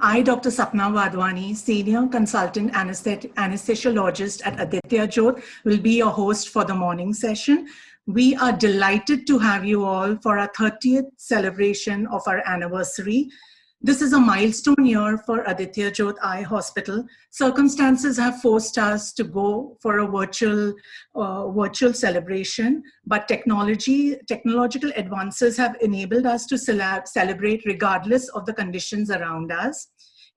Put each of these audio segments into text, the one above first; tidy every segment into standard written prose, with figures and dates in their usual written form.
I, Dr. Sapna Wadhwani, Senior Consultant Anesthesiologist at Aditya Jyot, will be your host for the morning session. We are delighted to have you all for our 30th celebration of our anniversary. This is a milestone year for Aditya Jyot Eye Hospital. Circumstances have forced us to go for a virtual celebration, but technological advances have enabled us to celebrate regardless of the conditions around us.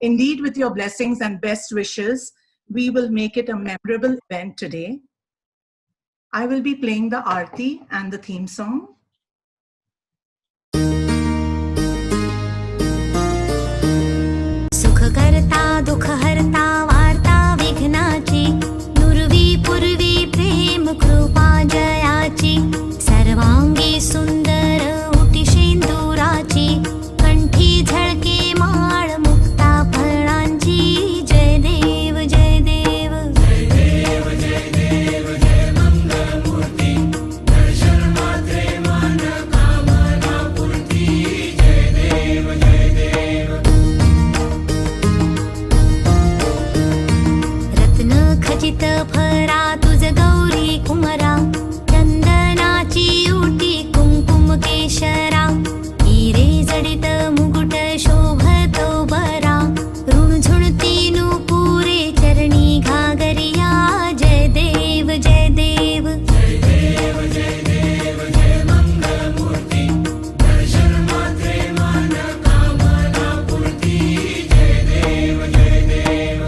Indeed, with your blessings and best wishes, we will make it a memorable event today. I will be playing the Aarti and the theme song. करता दुख हरता वार्ता विघ्नाची नुरवी पूर्वी प्रेम कृपा जयाची सर्वांगी सुंदर उटी शेंदुराची कंठी झळके माळ मुक्ता फळांची जय देव जय देव जय देव जय देव जय मंगल मूर्ती दर्शन मात्रे मन कामना पूर्ती जय देव जय देव खचित फरा तुझ गौरी कुमरा चंदनाची उटी कुंकुम केशरा हिरे जडित मुकुट शोभतो बरा ऋणझुणती नुपुरे चरणी घागरिया जय देव जय देव जय देव जय देव जय मंगल मूर्ती दर्शन मात्रे मन कामना पूर्ती जय देव जय देव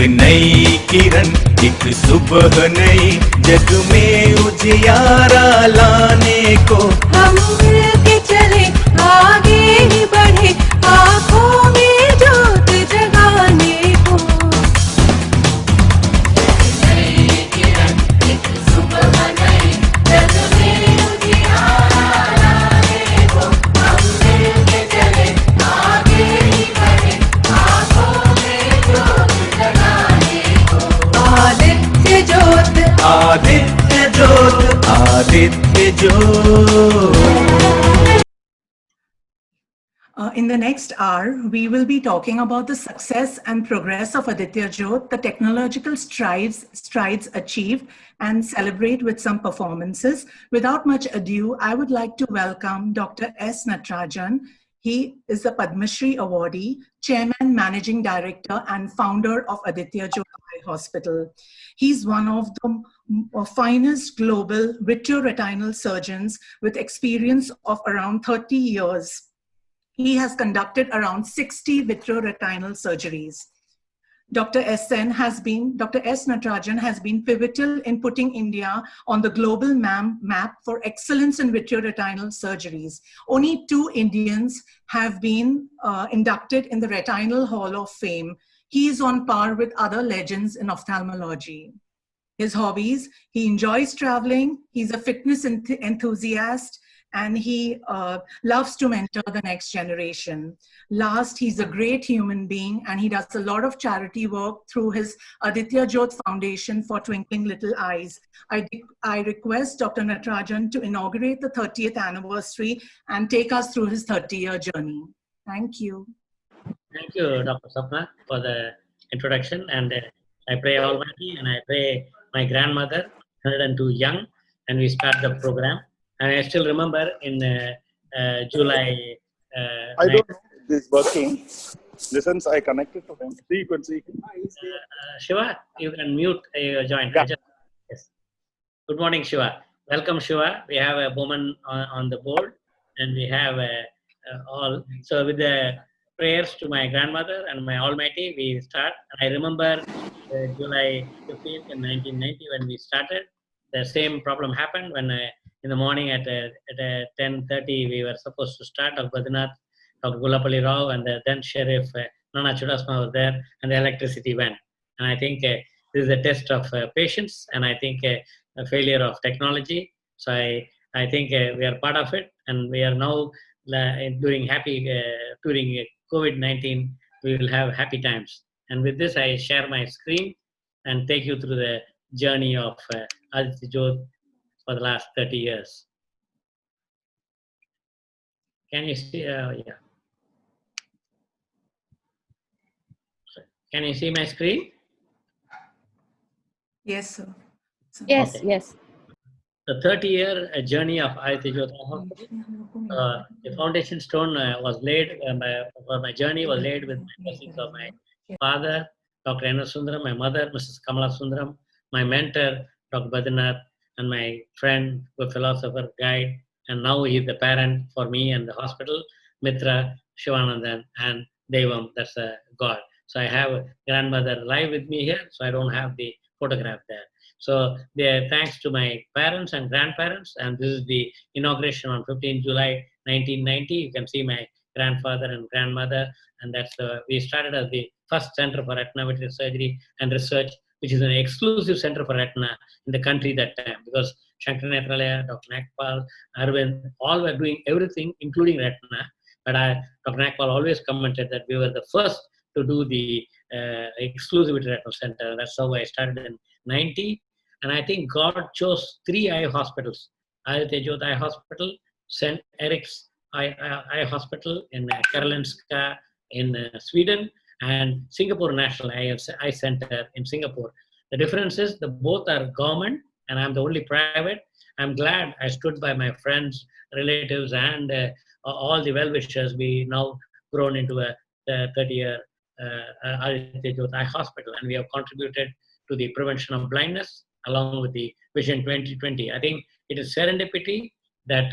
नई किरण एक सुबह नई जग में उजियारा लाने को हम मिलके चले आगे ही बढ़े आँखों में ज्योत जगाने को नई किरण एक सुबह नई जग में उजियारा लाने को हम मिलके चले आगे ही बढ़े आँखों में ज्योत आदित्य ज्योत आदित्य ज्योत आदित्य ज्योत In the next hour, we will be talking about the success and progress of Aditya Jyot, the technological strides achieved, and celebrate with some performances. Without much ado, I would like to welcome Dr. S. Natarajan. He is the Padma Shri awardee, chairman, managing director, and founder of Aditya Jyot Eye Hospital. He's one of the finest global vitreoretinal surgeons with experience of around 30 years. He has conducted around 60 vitreoretinal surgeries. Dr. S. Natarajan has been pivotal in putting India on the global map for excellence in vitreoretinal surgeries. Only 2 Indians have been inducted in the Retinal Hall of Fame. He is on par with other legends in ophthalmology. His hobbies: he enjoys traveling, he's a fitness enthusiast, and he loves to mentor the next generation. Last, he's a great human being, and he does a lot of charity work through his Aditya Jyot Foundation for Twinkling Little Eyes. I request Dr. Natarajan to inaugurate the 30th anniversary and take us through his 30-year journey. Thank you. Thank you, Dr. Sapna, for the introduction. And I pray Almighty, and I pray my grandmother, 102 young, and we start the program. And I still remember in July. I don't know if this is working. Listens, I connected to him. See, you can see. Shiva, you can mute your joint. Yeah. Yes. Good morning, Shiva. Welcome, Shiva. We have a woman on the board, and we have all. So with the prayers to my grandmother and my Almighty, we start. I remember July 15th in 1990 when we started. The same problem happened when in the morning at 10:30 we were supposed to start. Dr. Badrinath, Dr. Gulapalli Rao, and the then Sheriff Nana Chudasma was there, and the electricity went. And I think this is a test of patience, and I think a failure of technology. So I think we are part of it, and we are now during COVID-19, we will have happy times. And with this, I share my screen and take you through the journey of Aditya Jyot for the last 30 years. Can you see? Yeah. Can you see my screen? Yes, sir. Yes, Okay. yes. The 30-year journey of Aditya Jyot Hospital. The foundation stone was laid, for my journey was laid with my blessings of my father, Dr. N. Sundaram, my mother, Mrs. Kamala Sundaram, my mentor, Dr. Badrinath, and my friend, a philosopher, guide, and now he is the parent for me and the hospital, Mitra, Shivanandan, and Devam, that's a God. So I have a grandmother live with me here, so I don't have the photograph there. So thanks to my parents and grandparents, and this is the inauguration on 15 July 1990. You can see my grandfather and grandmother, and we started as the first center for retina surgery and research, which is an exclusive center for retina in the country that time, because Shankar Nethralaya, Dr. Nagpal, Arvind, all were doing everything, including retina. But Dr. Nagpal always commented that we were the first to do the exclusive retinal center. That's how I started in 90. And I think God chose 3 eye hospitals: Aditya Jyot Eye Hospital, St. Eric's Eye Hospital in Karolinska in Sweden, and Singapore National Eye Center in Singapore. The difference is both are government, and I'm the only private. I'm glad I stood by my friends, relatives, and all the well-wishers. We now grown into a 30-year Aditya Jyot Eye Hospital, and we have contributed to the prevention of blindness along with the Vision 2020. I think it is serendipity that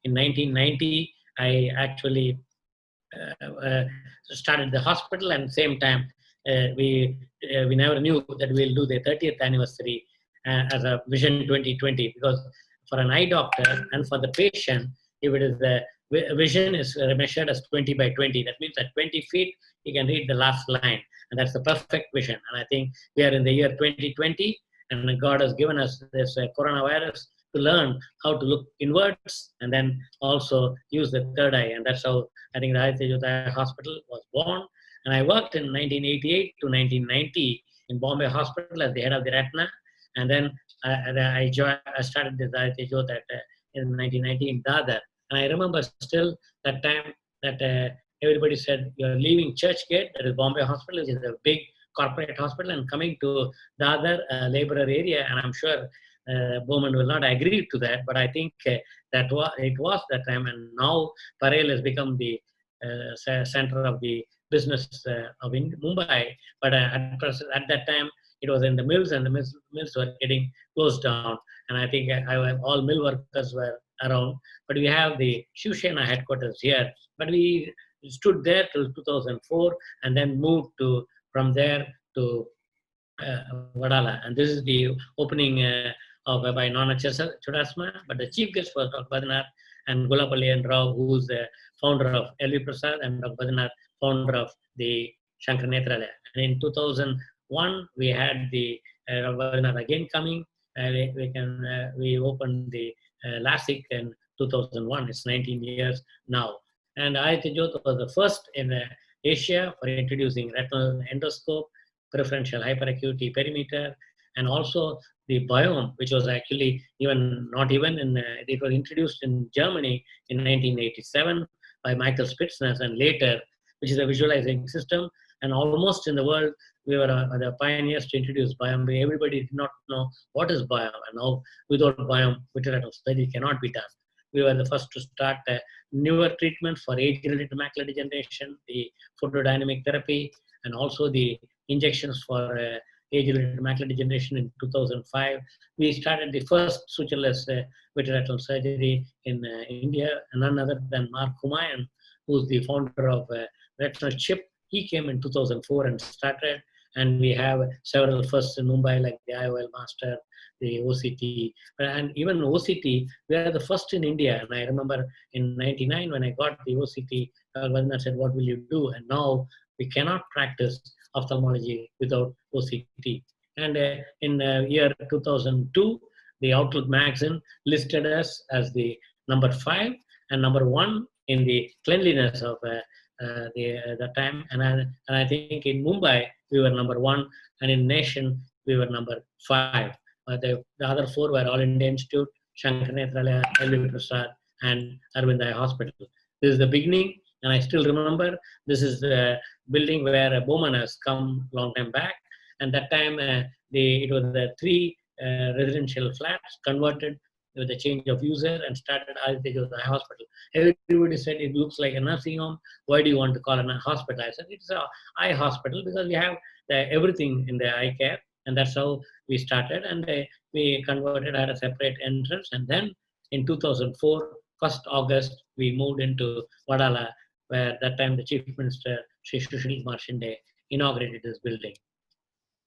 in 1990 I actually started the hospital, and same time we never knew that we'll do the 30th anniversary as a Vision 2020, because for an eye doctor and for the patient, if it is the vision is measured as 20 by 20, that means at 20 feet you can read the last line, and that's the perfect vision. And I think we are in the year 2020, and God has given us this coronavirus to learn how to look inwards and then also use the third eye. And that's how I think the Aditya Jyot Eye Hospital was born. And I worked in 1988 to 1990 in Bombay Hospital as the head of the retina. And then I started this Aditya Jyot in 1990 in Dadar. And I remember still that time that everybody said, you're leaving Churchgate, that is Bombay Hospital, which is a big corporate hospital, and coming to Dadar, laborer area. And I'm sure Bowman will not agree to that, but I think it was that time. And now Parel has become the center of the business of Mumbai. But at that time, it was in the mills, and the mills were getting closed down. And I think all mill workers were around. But we have the Shiv Sena headquarters here. But we stood there till 2004, and then moved from there to Vadala. And this is the opening by Nana Chudasma. But the chief guest was Dr. Badrinath and Gulapalli and Rao, who is the founder of LV Prasad, and Dr. Badrinath, founder of the Shankar Nethralaya. And in 2001, we had the Badrinath again coming. We opened the LASIK in 2001. It's 19 years now. And Aditya Jyot was the first in Asia for introducing retinal endoscope, preferential hyperacuity perimeter, and also the biome, which was actually it was introduced in Germany in 1987 by Michael Spitzner, and later, which is a visualizing system. And almost in the world, we were the pioneers to introduce biome. Everybody did not know what is biome, and now without biome, vitreoretinal surgery cannot be done. We were the first to start newer treatments for age-related macular degeneration, the photodynamic therapy, and also the injections for age-related macular degeneration in 2005. We started the first sutureless vitreoretinal surgery in India, and none other than Mark Humayun, who's the founder of retinal chip. He came in 2004 and started, and we have several firsts in Mumbai, like the IOL Master, the OCT, and even OCT, we are the first in India. And I remember in 99 when I got the OCT, Vandana said, what will you do? And now we cannot practice ophthalmology without OCT. And in year 2002, the Outlook magazine listed us as the number 5 and number 1 in the cleanliness of the time. And I think in Mumbai, we were number 1, and in nation, we were number 5. The other 4 were All India Institute, Shankar Nethralaya, LV Prasad, and Arvind Eye Hospital. This is the beginning, and I still remember this is the building where Bowman has come long time back. And that time, it was the 3 residential flats converted with a change of user and started Aditya Jyot Eye Hospital. Everybody said it looks like a nursing home. Why do you want to call it a hospital? I said it's an eye hospital because we have everything in the eye care, and that's how we started. And we converted, had a separate entrance, and then in 2004, 1st August, we moved into Vadala, where that time the Chief Minister, Sri Sushil Marshinde, inaugurated this building.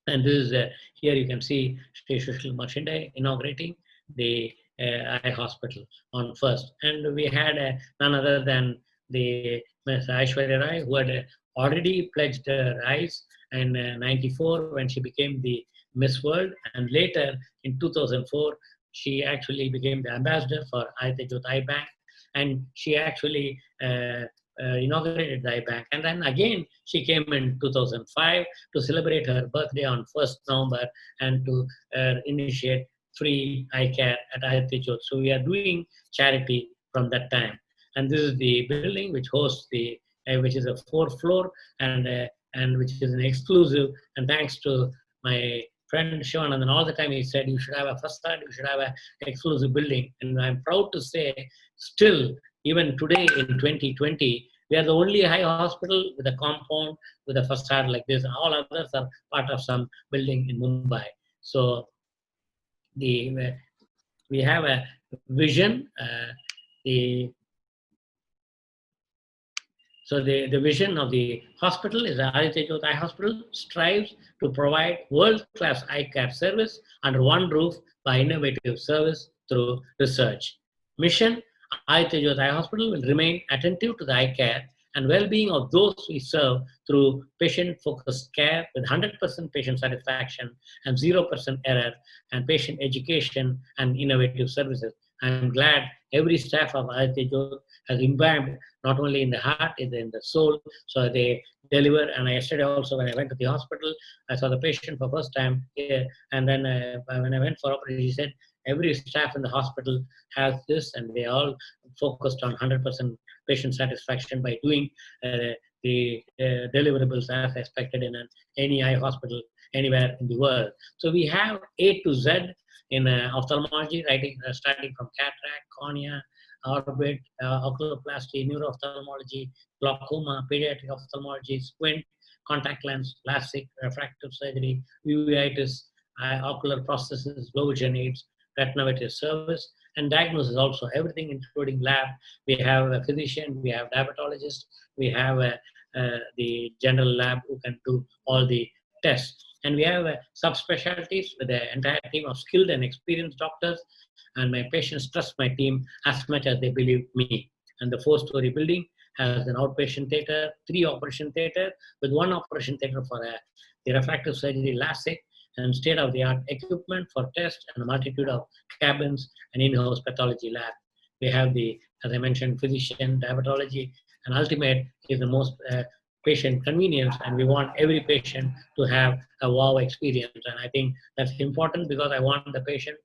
And this is, here you can see Sri Sushil Marshinde inaugurating the eye hospital on 1st. And we had none other than the Ms. Aishwarya Rai, who had already pledged her eyes in 94 when she became the Miss World. And later in 2004, she actually became the ambassador for Aditya Jyot Eye Bank. And she actually inaugurated the eye bank. And then again, she came in 2005 to celebrate her birthday on 1st November and to initiate free eye care at Aditya Jyot. So we are doing charity from that time. And this is the building which hosts the, which is a 4th floor and which is an exclusive. And thanks to my friend Shivanand, and all the time he said, you should have a facade, you should have an exclusive building. And I'm proud to say, still, even today in 2020, we are the only eye hospital with a compound with a facade like this. All others are part of some building in Mumbai. So we have a vision. So the vision of the hospital is that Aditya Jyot Eye Hospital strives to provide world-class eye care service under one roof by innovative service through research. Mission: Aditya Jyot Eye Hospital will remain attentive to the eye care and well-being of those we serve through patient-focused care with 100% patient satisfaction and 0% error, and patient education and innovative services. I'm glad every staff of Aditya Jyot has imbibed not only in the heart, in the soul, so they deliver. And yesterday also, when I went to the hospital, I saw the patient for the first time here, and then when I went for operation, he said, every staff in the hospital has this, and they all focused on 100% patient satisfaction by doing the deliverables as expected in any eye hospital anywhere in the world. So we have A to Z in ophthalmology, starting from cataract, cornea, orbit, oculoplasty, neuro-ophthalmology, glaucoma, pediatric ophthalmology, squint, contact lens, LASIK, refractive surgery, uveitis, ocular prosthesis, vision aids, retinopathy service, and diagnosis also, everything including lab. We have a physician, we have diabetologist, we have the general lab who can do all the tests. And we have subspecialties with the entire team of skilled and experienced doctors, and my patients trust my team as much as they believe me. And the 4-story building has an outpatient theater, 3 operation theater, with 1 operation theater for the refractive surgery, LASIK, and state-of-the-art equipment for tests, and a multitude of cabins and in-house pathology lab. We have the, as I mentioned, physician, diabetology, and ultimate is the most patient convenience, and we want every patient to have a wow experience. And I think that's important because I want the patient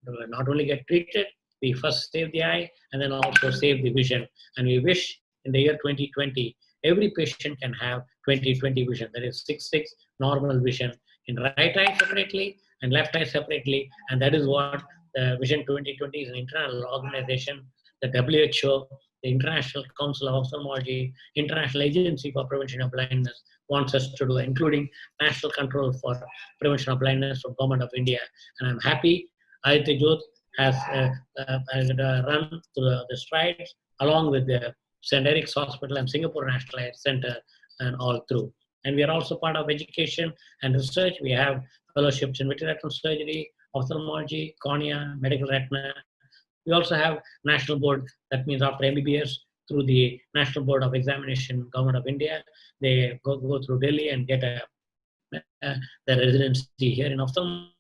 to not only get treated, we first save the eye and then also save the vision. And we wish in the year 2020, every patient can have 20/20 vision. That is 6/6 normal vision in right eye separately and left eye separately. And that is what the Vision 2020 is, an international organization, the WHO, the International Council of Ophthalmology, International Agency for Prevention of Blindness wants us to do, including National Control for Prevention of Blindness from Government of India. And I'm happy Aditya Jyot has run through the strides along with the St. Eric's Hospital and Singapore National Eye Center and all through. And we are also part of education and research. We have fellowships in vitreoretinal surgery, ophthalmology, cornea, medical retina. We also have national board, that means after MBBS, through the National Board of Examination, Government of India, they go through Delhi and get the residency here in ophthalmology.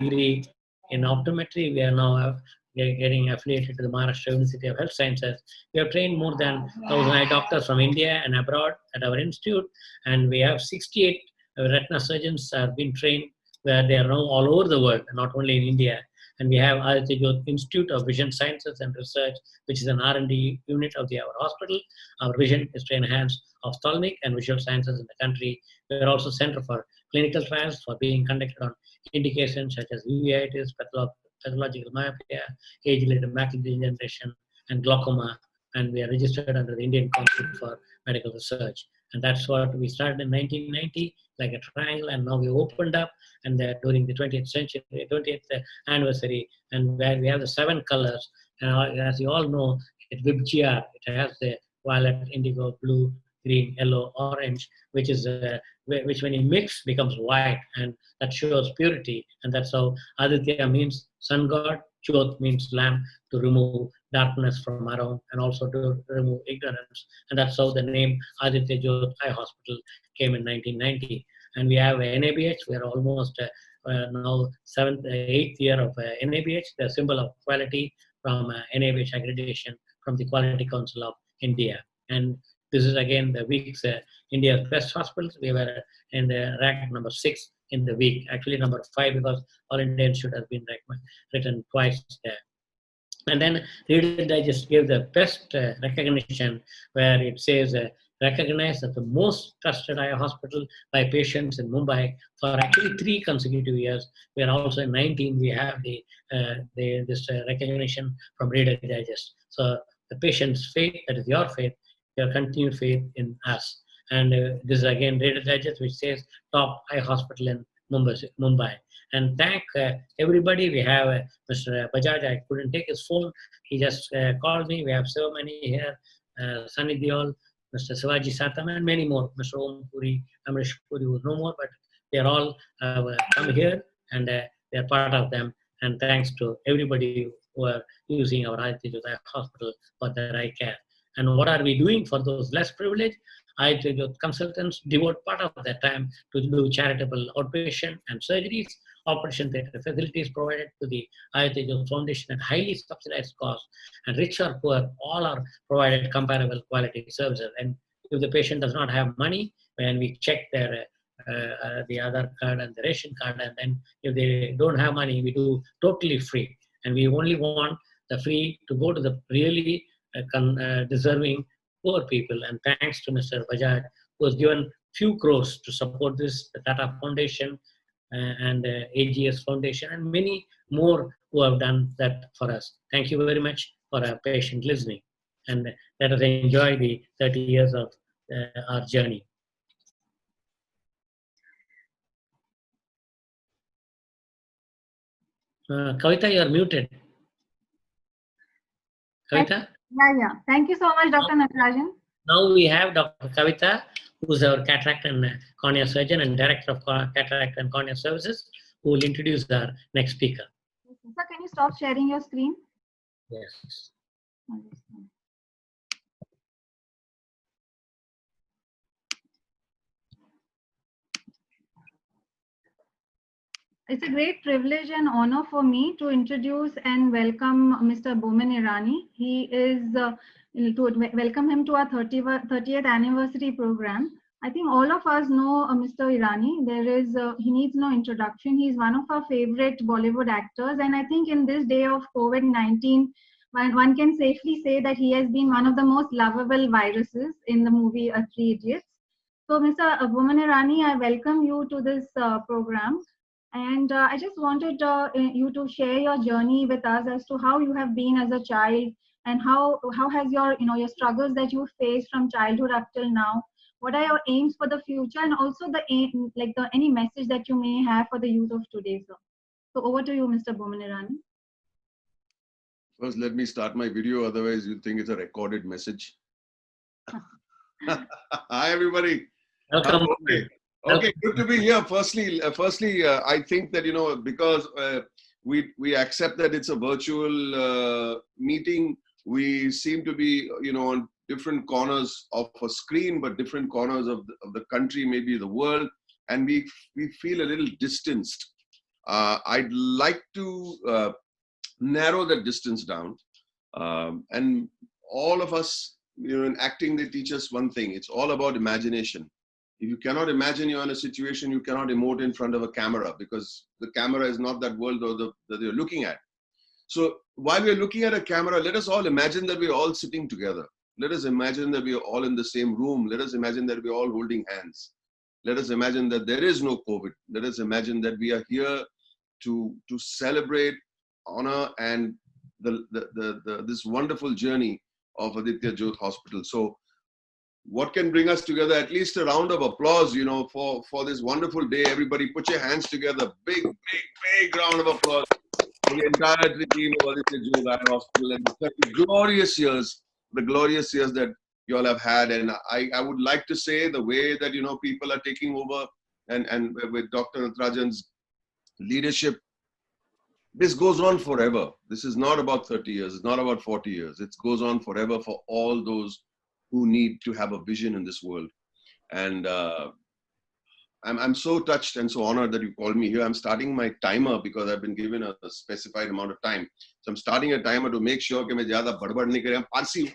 Degree in optometry, we are now getting affiliated to the Maharashtra University of Health Sciences. We have trained more than 1,000 eye doctors from India and abroad at our institute, and we have 68 retina surgeons have been trained where they are now all over the world, not only in India. And we have Aditya Jyot Institute of Vision Sciences and Research, which is an R&D unit of our hospital. Our vision is to enhance ophthalmic and visual sciences in the country. We are also Center for Clinical Trials for being conducted on indications such as uveitis, pathological myopia, age-related macular degeneration, and glaucoma. And we are registered under the Indian Council for Medical Research. And that's what we started in 1990, like a triangle, and now we opened up, and during the 20th century, 20th anniversary, and where we have the 7 colors. And as you all know, it VIBGR, it has the violet, indigo, blue, green, yellow, orange, which is which when you mix becomes white, and that shows purity. And that's how Aditya means sun god, Jyot means lamp, to remove darkness from around and also to remove ignorance. And that's how the name Aditya Jyot Eye Hospital came in 1990. And we have NABH. We are almost now 8th year of NABH, the symbol of quality from NABH accreditation from the Quality Council of India. And this is again the week's India's best hospitals. We were in the rank number 6 in the week, actually number 5 because All India Institute has been written twice there. And then Reader Digest gave the best recognition, where it says recognized as the most trusted eye hospital by patients in Mumbai for actually 3 consecutive years. We are also in 19, we have this recognition from Reader Digest. So the patient's faith, that is your faith, your continued faith in us. And this is again Reader Digest, which says top eye hospital in Mumbai. And thank everybody. We have Mr. Bajaj. I couldn't take his phone. He just called me. We have so many here. Sunny Diol, Mr. Sivaji Satam, and many more. Mr. Om Puri, Amrish Puri, who no more, but they are all come here, and they are part of them. And thanks to everybody who are using our Aditya Jyot Hospital for their eye care. And what are we doing for those less privileged? Aditya Jyot consultants devote part of their time to do charitable outpatient and surgeries, operation theatre facilities provided to the Aditya Jyot Foundation at highly subsidized cost, and rich or poor, all are provided comparable quality services. And if the patient does not have money, when we check their the Aadhaar card and the ration card, and then if they don't have money, we do totally free. And we only want the free to go to the really deserving poor people. And thanks to Mr. Bajaj, who has given few crores to support this, the Tata Foundation and AGS Foundation, and many more who have done that for us. Thank you very much for our patient listening. And let us enjoy the 30 years of our journey. Kavita, you are muted. Kavita? Yeah. Thank you so much, Dr. Natarajan. Now we have Dr. Kavita, who is our cataract and cornea surgeon and director of cataract and cornea services, who will introduce our next speaker. Sir, can you stop sharing your screen? Yes. It's a great privilege and honor for me to introduce and welcome Mr. Boman Irani. He is to welcome him to our 30th anniversary program. I think all of us know Mr. Irani. He needs no introduction. He's one of our favorite Bollywood actors, and I think in this day of COVID-19, one can safely say that he has been one of the most lovable viruses in the movie Three Idiots. So, Mr. Boman Irani, I welcome you to this program. And I just wanted you to share your journey with us as to how you have been as a child, and how has your your struggles that you faced from childhood up till now. What are your aims for the future, and also the aim, any message that you may have for the youth of today, sir. So over to you, Mr. Boman Irani. First, let me start my video. Otherwise, you'll think it's a recorded message. Hi, everybody. Welcome. Okay, good to be here. Firstly, I think that because we accept that it's a virtual meeting, we seem to be on different corners of a screen, but different corners of the country, maybe the world, and we feel a little distanced. I'd like to narrow that distance down, and all of us, in acting, they teach us one thing. It's all about imagination. If you cannot imagine you're in a situation, you cannot emote in front of a camera, because the camera is not that world that you're looking at. So while we're looking at a camera, let us all imagine that we're all sitting together. Let us imagine that we are all in the same room. Let us imagine that we're all holding hands. Let us imagine that there is no COVID. Let us imagine that we are here to celebrate, honor, and this wonderful journey of Aditya Jyot Hospital. So what can bring us together? At least a round of applause, you know, for this wonderful day. Everybody put your hands together. Big round of applause for the entire team of Aditya Jyot Hospital and the glorious years that you all have had. And I would like to say the way that, you know, people are taking over and with Dr. Natarajan's leadership, this goes on forever. This is not about 30 years. It's not about 40 years. It goes on forever for all those who need to have a vision in this world. And I'm so touched and so honored that you called me here. I'm starting my timer because I've been given a specified amount of time. So I'm starting a timer to make sure कि मैं ज़्यादा बड़बड़ नहीं करें. पारसी हूँ,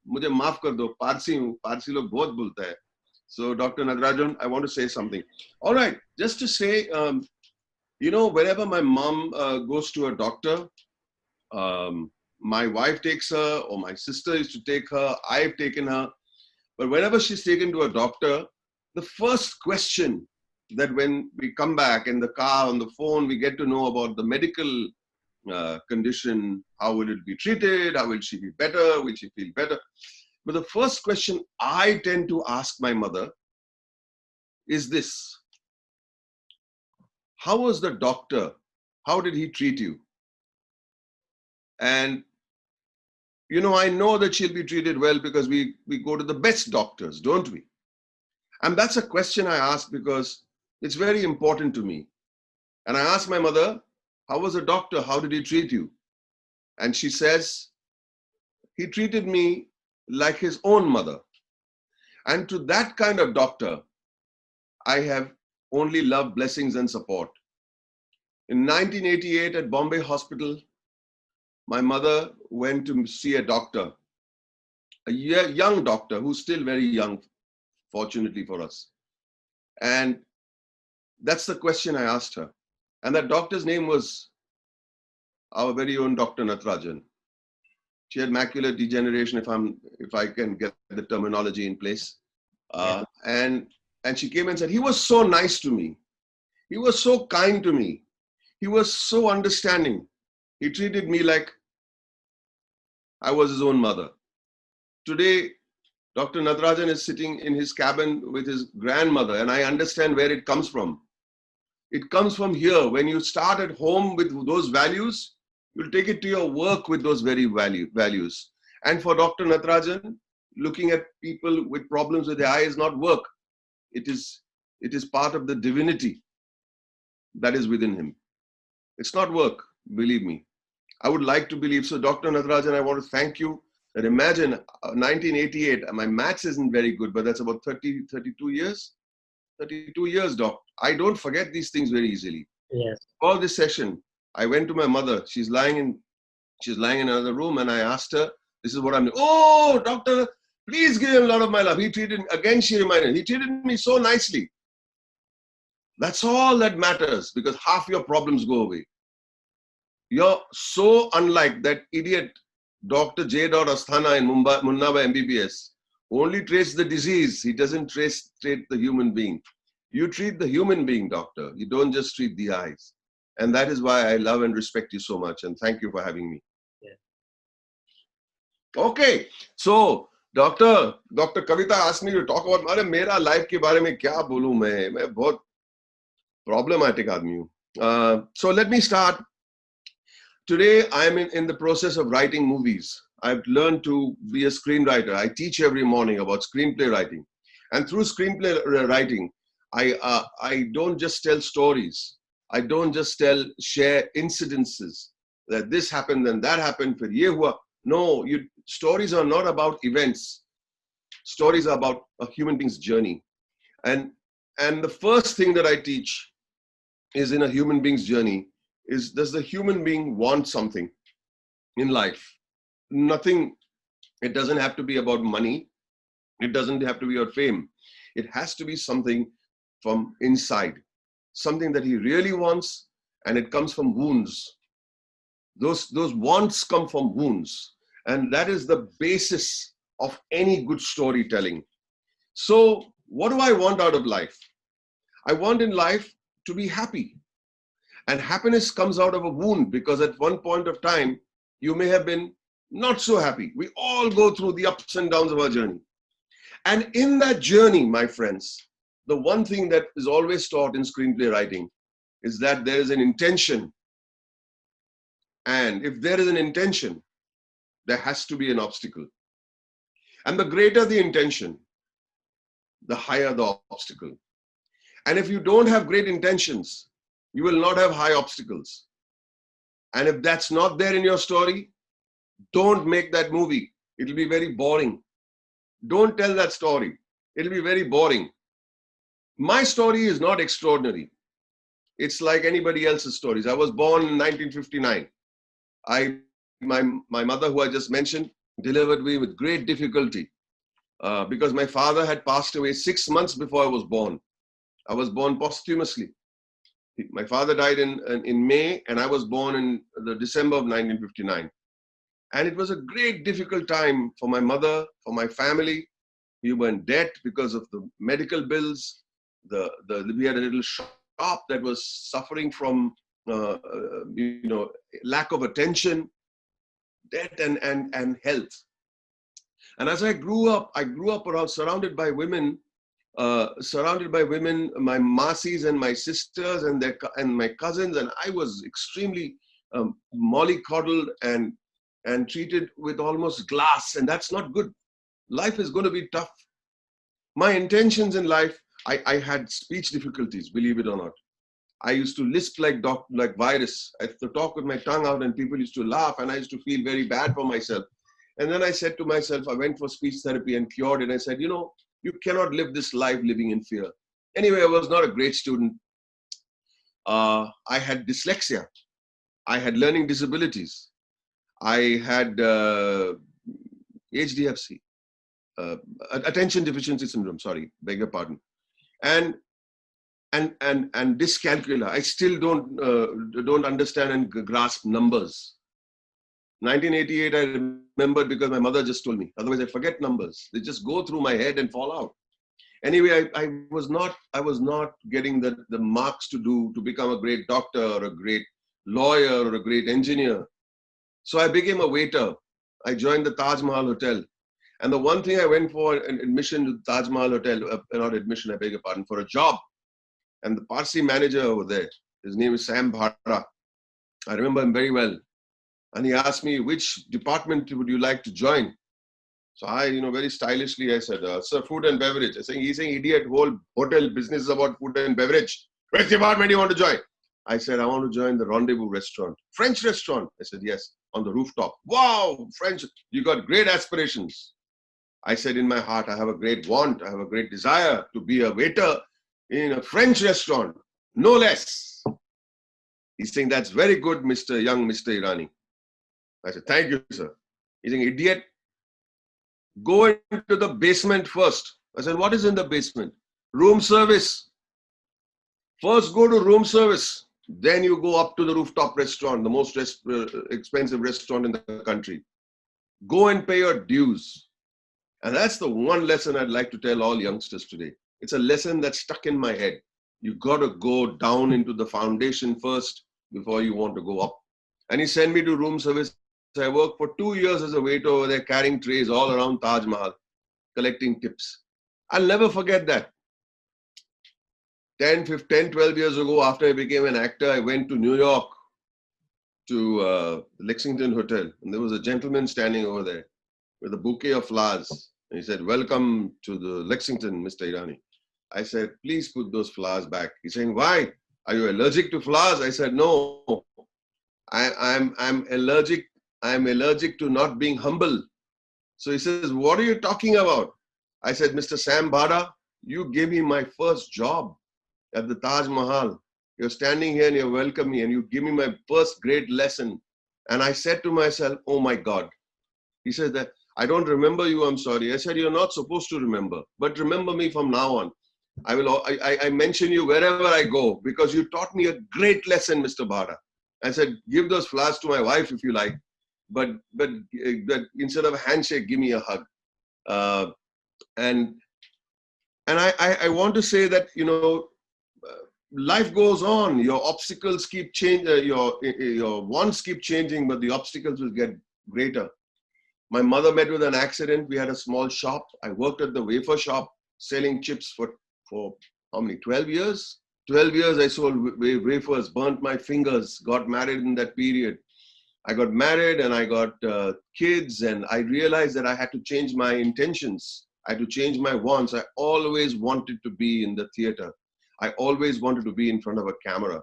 मुझे माफ कर दो. पारसी हूँ. पारसी लोग बहुत बोलते हैं. So Dr. Natarajan, I want to say something. All right, just to say, you know, whenever my mom goes to a doctor, my wife takes her, or my sister used to take her. I've taken her. But whenever she's taken to a doctor, the first question that when we come back in the car, on the phone, we get to know about the medical condition. How will it be treated? How will she be better? Will she feel better? But the first question I tend to ask my mother is this: how was the doctor? How did he treat you? And you know, I know that she'll be treated well because we go to the best doctors, don't we? And that's a question I ask because it's very important to me. And I asked my mother, how was the doctor? How did he treat you? And she says, he treated me like his own mother. And to that kind of doctor, I have only love, blessings, and support. In 1988 at Bombay Hospital, my mother went to see a doctor, a young doctor who's still very young, fortunately for us. And that's the question I asked her. And that doctor's name was our very own Dr. Natarajan. She had macular degeneration, if I can get the terminology in place. And she came and said, he was so nice to me. He was so kind to me. He was so understanding. He treated me like I was his own mother. Today, Dr. Natarajan is sitting in his cabin with his grandmother, and I understand where it comes from. It comes from here. When you start at home with those values, you'll take it to your work with those very values. And for Dr. Natarajan, looking at people with problems with the eye is not work. It is part of the divinity that is within him. It's not work, believe me. I would like to believe. So Dr. Natarajan, I want to thank you. And imagine 1988, my maths isn't very good, but that's about 32 years. 32 years, doc. I don't forget these things very easily. Yes. All this session, I went to my mother. She's lying in another room, and I asked her, this is what I'm doing. Oh, doctor, please give him a lot of my love. He treated, again she reminded, he treated me so nicely. That's all that matters, because half your problems go away. You're so unlike that idiot Dr. J. Asthana in Munnaba MBBS. Only trace the disease. He doesn't treat the human being. You treat the human being, doctor. You don't just treat the eyes. And that is why I love and respect you so much. And thank you for having me. Yeah. Okay. So, Dr. Kavita asked me to talk about मेरा life के बारे में क्या बोलूं मैं बहुत problematic आदमी हूं. So let me start. Today, I'm in the process of writing movies. I've learned to be a screenwriter. I teach every morning about screenplay writing. And through screenplay writing, I don't just tell stories. I don't just share incidences that this happened and that happened. Fir ye hua. No, stories are not about events. Stories are about a human being's journey. And the first thing that I teach is in a human being's journey is, does the human being want something in life? Nothing. It doesn't have to be about money. It doesn't have to be about fame. It has to be something from inside, something that he really wants, and it comes from wounds. Those wants come from wounds, and that is the basis of any good storytelling. So what do I want out of life? I want in life to be happy. And happiness comes out of a wound, because at one point of time, you may have been not so happy. We all go through the ups and downs of our journey. And in that journey, my friends, the one thing that is always taught in screenplay writing is that there is an intention. And if there is an intention, there has to be an obstacle. And the greater the intention, the higher the obstacle. And if you don't have great intentions, you will not have high obstacles. And if that's not there in your story, don't make that movie. It'll be very boring. Don't tell that story. It'll be very boring. My story is not extraordinary. It's like anybody else's stories. I was born in 1959. My mother, who I just mentioned, delivered me with great difficulty because my father had passed away 6 months before I was born. I was born posthumously. My father died in May, and I was born in the December of 1959. And it was a great difficult time for my mother, for my family. We were in debt because of the medical bills. We had a little shop that was suffering from lack of attention, debt, and health. And as I grew up around surrounded by women, my masis and my sisters and my cousins, and I was extremely mollycoddled and treated with almost glass, and that's not good. Life is going to be tough. My intentions in life, I had speech difficulties, believe it or not. I used to lisp like virus. I used to talk with my tongue out, and people used to laugh, and I used to feel very bad for myself. And then I said to myself, I went for speech therapy and cured it. I said, you cannot live this life living in fear. Anyway, I was not a great student. I had dyslexia. I had learning disabilities. I had HDFC, attention deficiency syndrome, sorry, beg your pardon. And dyscalculia. I still don't understand and grasp numbers. 1988, I remembered because my mother just told me. Otherwise, I forget numbers. They just go through my head and fall out. Anyway, I was not getting the marks to become a great doctor or a great lawyer or a great engineer. So I became a waiter. I joined the Taj Mahal Hotel. And the one thing I went for an admission to the Taj Mahal Hotel, not admission, I beg your pardon, for a job. And the Parsi manager over there, his name is Sam Bhara. I remember him very well. And he asked me, which department would you like to join? So I, very stylishly, I said, sir, food and beverage. He's saying, idiot, whole hotel business is about food and beverage. Which department do you want to join? I said, I want to join the Rendezvous restaurant. French restaurant. I said, yes, on the rooftop. Wow, French, you got great aspirations. I said, in my heart, I have a great want, I have a great desire to be a waiter in a French restaurant, no less. He's saying, that's very good, Mr. Irani. I said, thank you, sir. He's saying, idiot, go into the basement first. I said, what is in the basement? Room service. First go to room service. Then you go up to the rooftop restaurant, the most expensive restaurant in the country. Go and pay your dues. And that's the one lesson I'd like to tell all youngsters today. It's a lesson that's stuck in my head. You got to go down into the foundation first before you want to go up. And he sent me to room service. I worked for 2 years as a waiter over there, carrying trays all around Taj Mahal, collecting tips. I'll never forget that. 10, 12 years ago, after I became an actor, I went to New York to the Lexington Hotel. And there was a gentleman standing over there with a bouquet of flowers. And he said, welcome to the Lexington, Mr. Irani. I said, please put those flowers back. He's saying, why? Are you allergic to flowers? I said, no. I'm allergic to not being humble. So he says, what are you talking about? I said, Mr. Sam Bhara, you gave me my first job at the Taj Mahal. You're standing here and you welcome me and you give me my first great lesson. And I said to myself, oh my God. He says that I don't remember you, I'm sorry. I said, you're not supposed to remember, but remember me from now on. I mention you wherever I go because you taught me a great lesson, Mr. Bhara. I said, give those flowers to my wife if you like, but instead of a handshake, give me a hug. And I want to say that, you know, life goes on. Your obstacles keep changing. Your wants keep changing, but the obstacles will get greater. My mother met with an accident. We had a small shop. I worked at the wafer shop selling chips for how many? 12 years? 12 years I sold wafers, burnt my fingers, got married in that period. I got married and I got kids, and I realized that I had to change my intentions. I had to change my wants. I always wanted to be in the theater. I always wanted to be in front of a camera.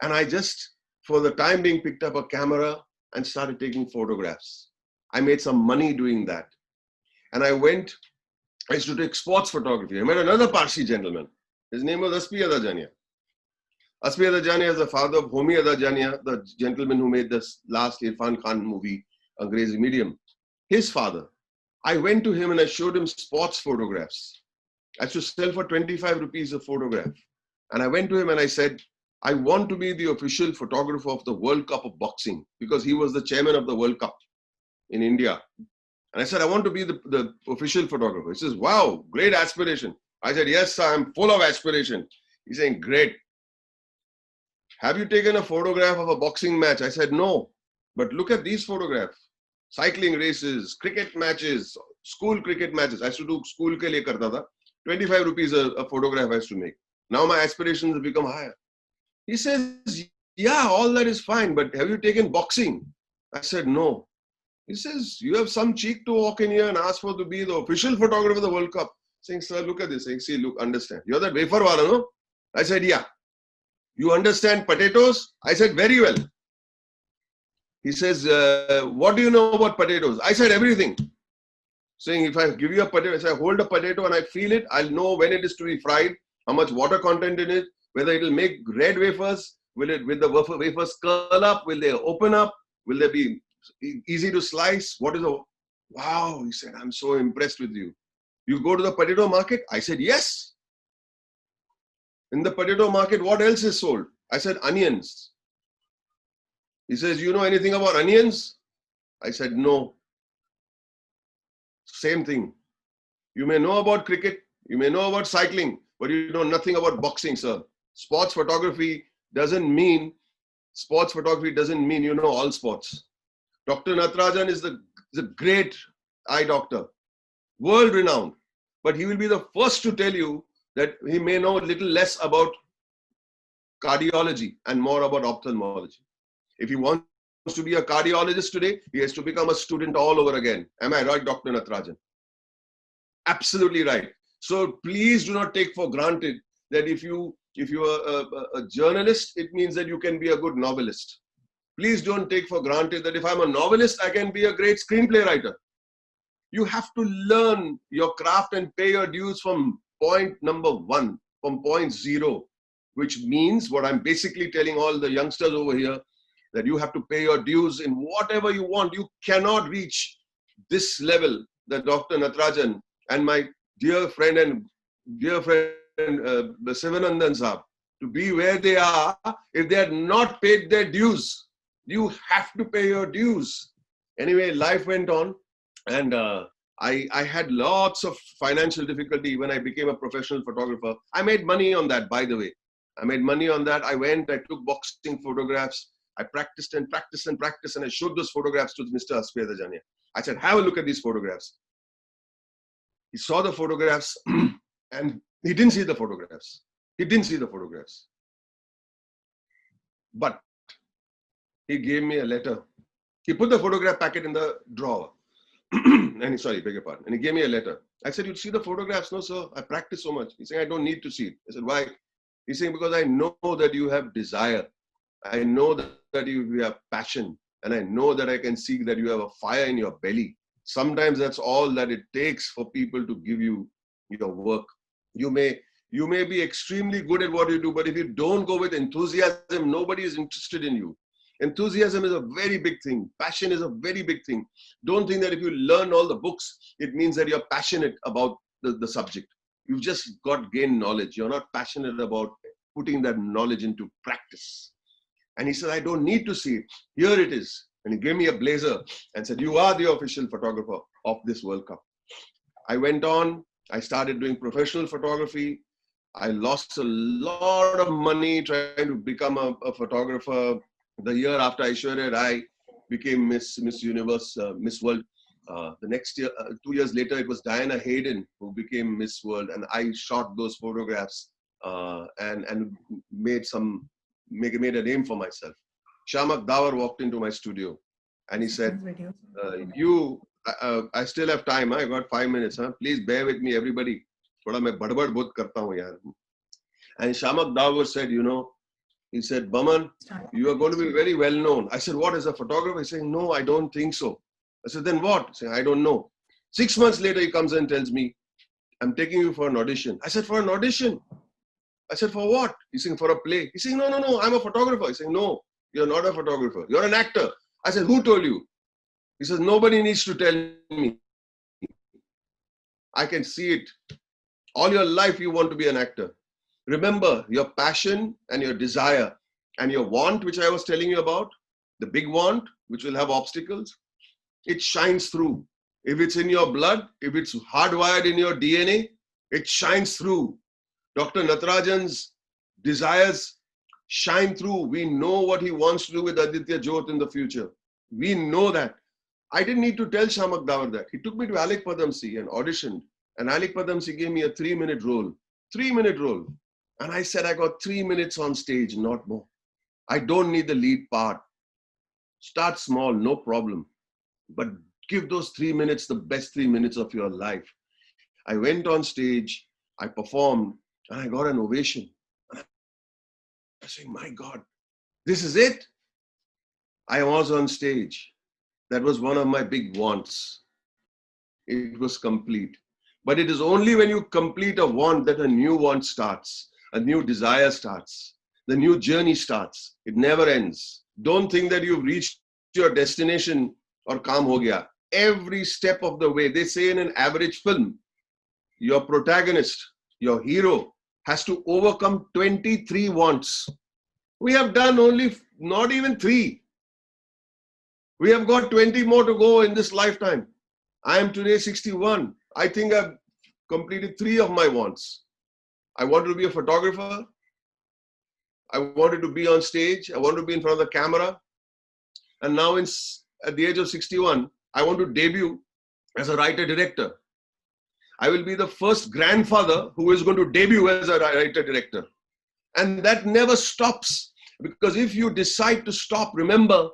And I just, for the time being, picked up a camera and started taking photographs. I made some money doing that. And I used to take sports photography. I met another Parsi gentleman. His name was Aspi Adajania. Aspi Adajania is the father of Homi Adajania, the gentleman who made this last Irfan Khan movie, Angrezi Medium. His father. I went to him and I showed him sports photographs. I used to sell for 25 rupees a photograph. And I went to him and I said, I want to be the official photographer of the World Cup of boxing, because he was the chairman of the World Cup in India. And I said, I want to be the official photographer. He says, wow, great aspiration. I said, yes, sir, I'm full of aspiration. He's saying, great. Have you taken a photograph of a boxing match? I said, no, but look at these photographs. Cycling races, cricket matches, school cricket matches. I used to do school ke liye karta tha. 25 rupees a photograph I used to make. Now my aspirations have become higher. He says, yeah, all that is fine, but have you taken boxing? I said, no. He says, you have some cheek to walk in here and ask for to be the official photographer of the World Cup. Saying, sir, look at this. Saying, see, look, understand. You're that wafer wala, no? I said, yeah. You understand potatoes? I said, very well. He says, what do you know about potatoes? I said, everything. Saying, if I give you a potato, if I hold a potato and I feel it, I'll know when it is to be fried, how much water content in it, whether it will make red wafers, will the wafers curl up, will they open up, will they be easy to slice? What is wow, he said, I'm so impressed with you. You go to the potato market? I said, yes. In the potato market, what else is sold? I said, onions. He says, you know anything about onions? I said, no. Same thing. You may know about cricket, you may know about cycling, but you know nothing about boxing, sir. Sports photography doesn't mean you know all sports. Dr. Natarajan is the great eye doctor, world renowned, but he will be the first to tell you that he may know a little less about cardiology and more about ophthalmology. If he wants to be a cardiologist today, he has to become a student all over again. Am I right, Dr. Natarajan? Absolutely right. So please do not take for granted that if you are a journalist, it means that you can be a good novelist. Please don't take for granted that if I'm a novelist, I can be a great screenplay writer. You have to learn your craft and pay your dues from point number one, from point zero, which means what I'm basically telling all the youngsters over here, that you have to pay your dues in whatever you want. You cannot reach this level that Dr. Natarajan and my dear friend Sivanandan Saab, to be where they are, if they had not paid their dues. You have to pay your dues. Anyway, life went on, and I had lots of financial difficulty when I became a professional photographer. I made money on that, by the way. I made money on that. I took boxing photographs. I practiced and practiced and practiced, and I showed those photographs to Mr. Aspi Adajania. I said, have a look at these photographs. He saw the photographs and he didn't see the photographs. He didn't see the photographs. But he gave me a letter. He put the photograph packet in the drawer. And sorry, beg your pardon. And he gave me a letter. I said, you see the photographs? No, sir. I practice so much. He's saying, I don't need to see it. I said, why? He's saying, because I know that you have desire. I know that you have passion. And I know that I can see that you have a fire in your belly. Sometimes that's all that it takes for people to give you your work. You may be extremely good at what you do, but if you don't go with enthusiasm, nobody is interested in you. Enthusiasm is a very big thing. Passion is a very big thing. Don't think that if you learn all the books, it means that you're passionate about the subject. You've just got gained knowledge. You're not passionate about putting that knowledge into practice. And he said, I don't need to see it. Here it is. And he gave me a blazer and said, you are the official photographer of this World Cup. I went on. I started doing professional photography. I lost a lot of money trying to become a photographer. The year after Aishwarya Rai became Miss Universe, Miss World. The next year, 2 years later, it was Diana Hayden who became Miss World, and I shot those photographs and made a name for myself. Shamak Dawar walked into my studio, and he said, I still have time. I got 5 minutes. Please bear with me, everybody. And Shamak Dawar said, he said, Baman, you are going to be very well known. I said, what, as a photographer? He's saying, no, I don't think so. I said, then what? Saying, I don't know. 6 months later, he comes and tells me, I'm taking you for an audition. I said, for an audition? I said, for what? He's saying, for a play. He's saying, no, I'm a photographer. He's saying, no, you're not a photographer. You're an actor. I said, who told you? He says, nobody needs to tell me. I can see it. All your life, you want to be an actor. Remember, your passion and your desire and your want, which I was telling you about, the big want, which will have obstacles, it shines through. If it's in your blood, if it's hardwired in your DNA, it shines through. Dr. Natarajan's desires shine through. We know what he wants to do with Aditya Jyot in the future. We know that. I didn't need to tell Shamak Dawar that. He took me to Alec Padamsee and auditioned. And Alec Padamsee gave me a 3-minute role. 3-minute role. And I said, I got 3 minutes on stage, not more. I don't need the lead part. Start small, no problem. But give those 3 minutes the best 3 minutes of your life. I went on stage, I performed, and I got an ovation. I said, my God, this is it? I was on stage. That was one of my big wants. It was complete. But it is only when you complete a want that a new want starts, a new desire starts, the new journey starts. It never ends. Don't think that you've reached your destination or kaam ho gaya. Every step of the way, they say in an average film, your protagonist, your hero, has to overcome 23 wants. We have done only not even 3. We have got 20 more to go in this lifetime. I am today 61. I think I've completed 3 of my wants. I wanted to be a photographer. I wanted to be on stage. I wanted to be in front of the camera. And now at the age of 61, I want to debut as a writer-director. I will be the first grandfather who is going to debut as a writer-director. And that never stops. Because if you decide to stop, remember,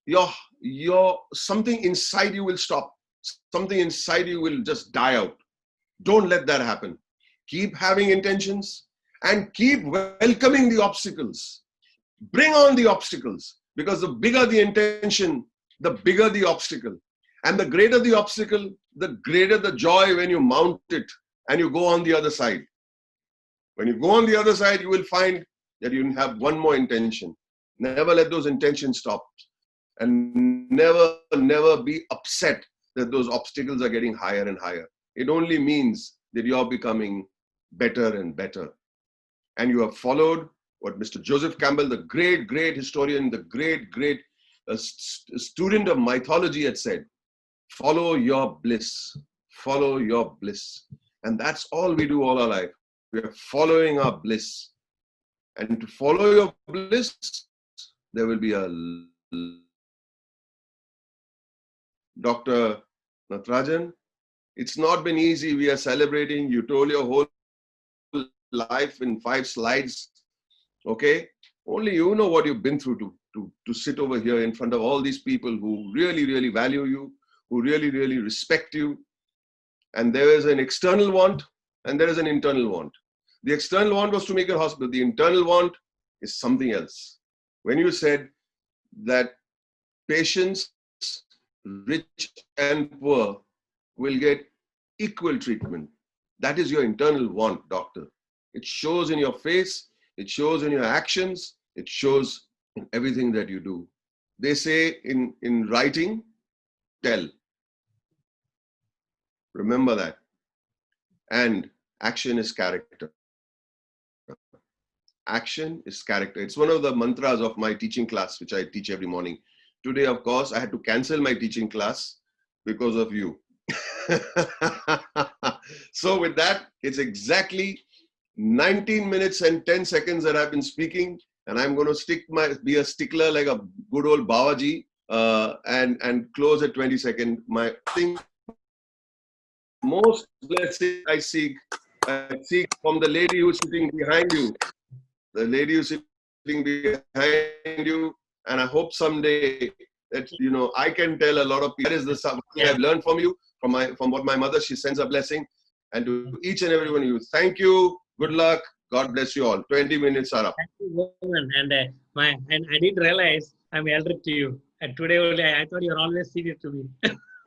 your something inside you will stop. Something inside you will just die out. Don't let that happen. Keep having intentions and keep welcoming the obstacles. Bring on the obstacles, because the bigger the intention, the bigger the obstacle. And the greater the obstacle, the greater the joy when you mount it and you go on the other side. When you go on the other side, you will find that you have one more intention. Never let those intentions stop. And never be upset that those obstacles are getting higher and higher. It only means that you're becoming better and better. And you have followed what Mr. Joseph Campbell, the great historian, the great student of mythology had said, follow your bliss, follow your bliss. And that's all we do all our life. We are following our bliss. And to follow your bliss, there will be a Dr. Natarajan, it's not been easy. We are celebrating. You told your whole life in 5 slides. Okay? Only you know what you've been through to sit over here in front of all these people who really value you, who really respect you. And there is an external want and there is an internal want. The external want was to make a hospital. The internal want is something else. When you said that patients, rich and poor, will get equal treatment. That is your internal want, doctor. It shows in your face, it shows in your actions, it shows in everything that you do. They say in writing, tell. Remember that. And action is character. Action is character. It's one of the mantras of my teaching class, which I teach every morning. Today, of course, I had to cancel my teaching class because of you. So with that, it's exactly 19 minutes and 10 seconds that I've been speaking, and I'm going to be a stickler like a good old Babaji, and close at 20 seconds. My thing, most blessing I seek from the lady who's sitting behind you. The lady who's sitting behind you, and I hope someday that I can tell a lot of people. That is the something I've learned from you, from what my mother. She sends a blessing, and to each and every one of you, thank you. Good luck. God bless you all. 20 minutes are up. Thank you, woman. And I didn't realize I'm elder to you. And today only I thought you're always senior to me.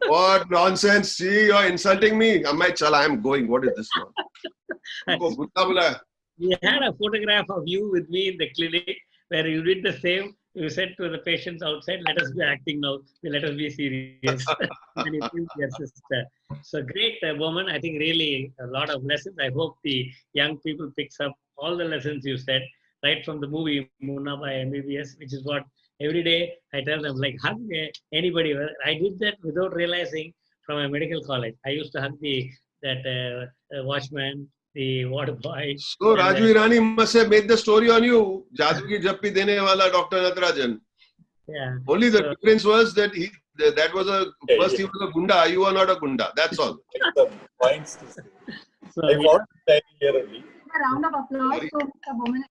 What nonsense! See, you're insulting me. I'm going. What is this now? We had a photograph of you with me in the clinic where you did the same. You said to the patients outside, let us be acting now. Let us be serious. And you killed your sister. So great woman. I think really a lot of lessons. I hope the young people picks up all the lessons you said, right from the movie Munna by MBBS, which is what every day I tell them, like, hug anybody. I did that without realizing from a medical college. I used to hug that watchman, the water boy. So Raju Irani must have made the story on you. Jadoo ki jappi dene wala Dr. Natarajan. Yeah. Only the difference was that he was a gunda. You are not a gunda. That's all. Points to say. So, I found it clearly. A round of applause to Mr. Bowman.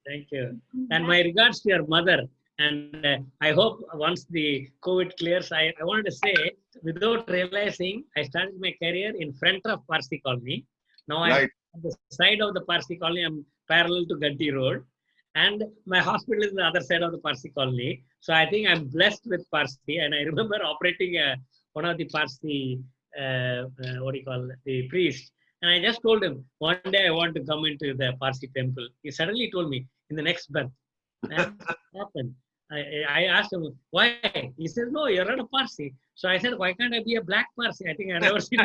Thank you. And my regards to your mother. And I hope once the COVID clears, I wanted to say, without realizing, I started my career in front of Parsi Colony. Now I'm on the side of the Parsi Colony. I'm parallel to Ganti Road. And my hospital is the other side of the Parsi Colony. So I think I'm blessed with Parsi. And I remember operating one of the Parsi, the priest. And I just told him, one day I want to come into the Parsi temple. He suddenly told me, in the next birth. And what happened? I asked him, why? He said, no, you're not a Parsi. So I said, why can't I be a black Parsi? I think I've never seen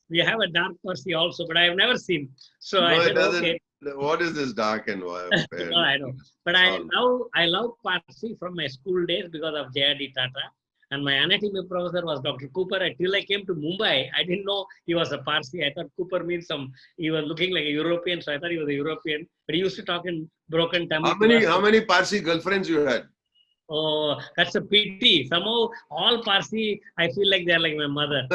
we have a dark Parsi also, but I have never seen. So I said, okay. What is this dark and wild? No, I know. But I love Parsi from my school days because of J.R.D. Tata. And my anatomy professor was Dr. Cooper. Until I came to Mumbai, I didn't know he was a Parsi. I thought Cooper means he was looking like a European, so I thought he was a European. But he used to talk in broken Tamil. How many Parsi girlfriends you had? Oh, that's a pity. Somehow, all Parsi, I feel like they're like my mother.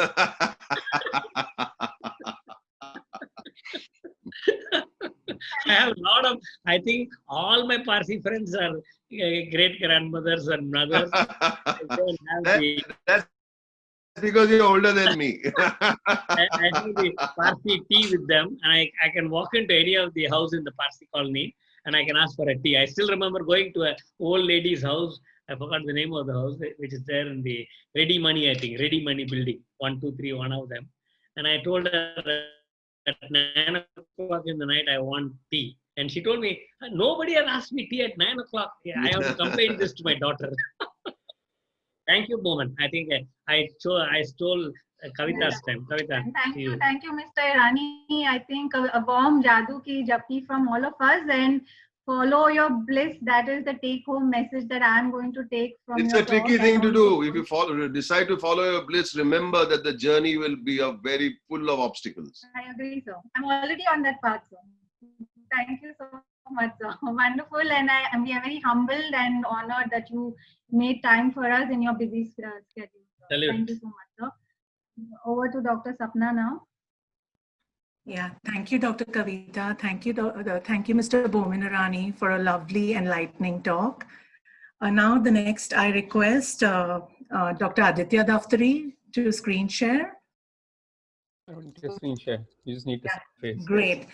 I have a lot of, I think all my Parsi friends are great grandmothers and mothers. That's because you're older than me. I do the Parsi tea with them, and I can walk into any of the house in the Parsi colony and I can ask for a tea. I still remember going to an old lady's house. I forgot the name of the house, which is there in the Ready Money, I think, Ready Money building, 1, 2, 3, one of them. And I told her at 9 o'clock in the night, I want tea. And she told me, nobody has asked me tea at 9 o'clock. I have to complain this to my daughter. Thank you, Bowman. I think I stole Kavita's time. Kavita, thank you, Mr. Irani. I think a warm Jadoo ki jappi from all of us, and follow your bliss. That is the take-home message that I am going to take from. It's a tricky thing to do. If you decide to follow your bliss, remember that the journey will be very full of obstacles. I agree, sir. I'm already on that path, sir. Thank you so much, sir. Wonderful, and we are very humbled and honored that you made time for us in your busy schedule. Salute. Thank you so much, sir. Over to Dr. Sapna now. Yeah, thank you, Dr. Kavita. Thank you, Mr. Bowman Irani, for a lovely, enlightening talk. Now, the next, I request Dr. Aditya Daftari to screen share. I don't need to screen share. You just need to face. Great.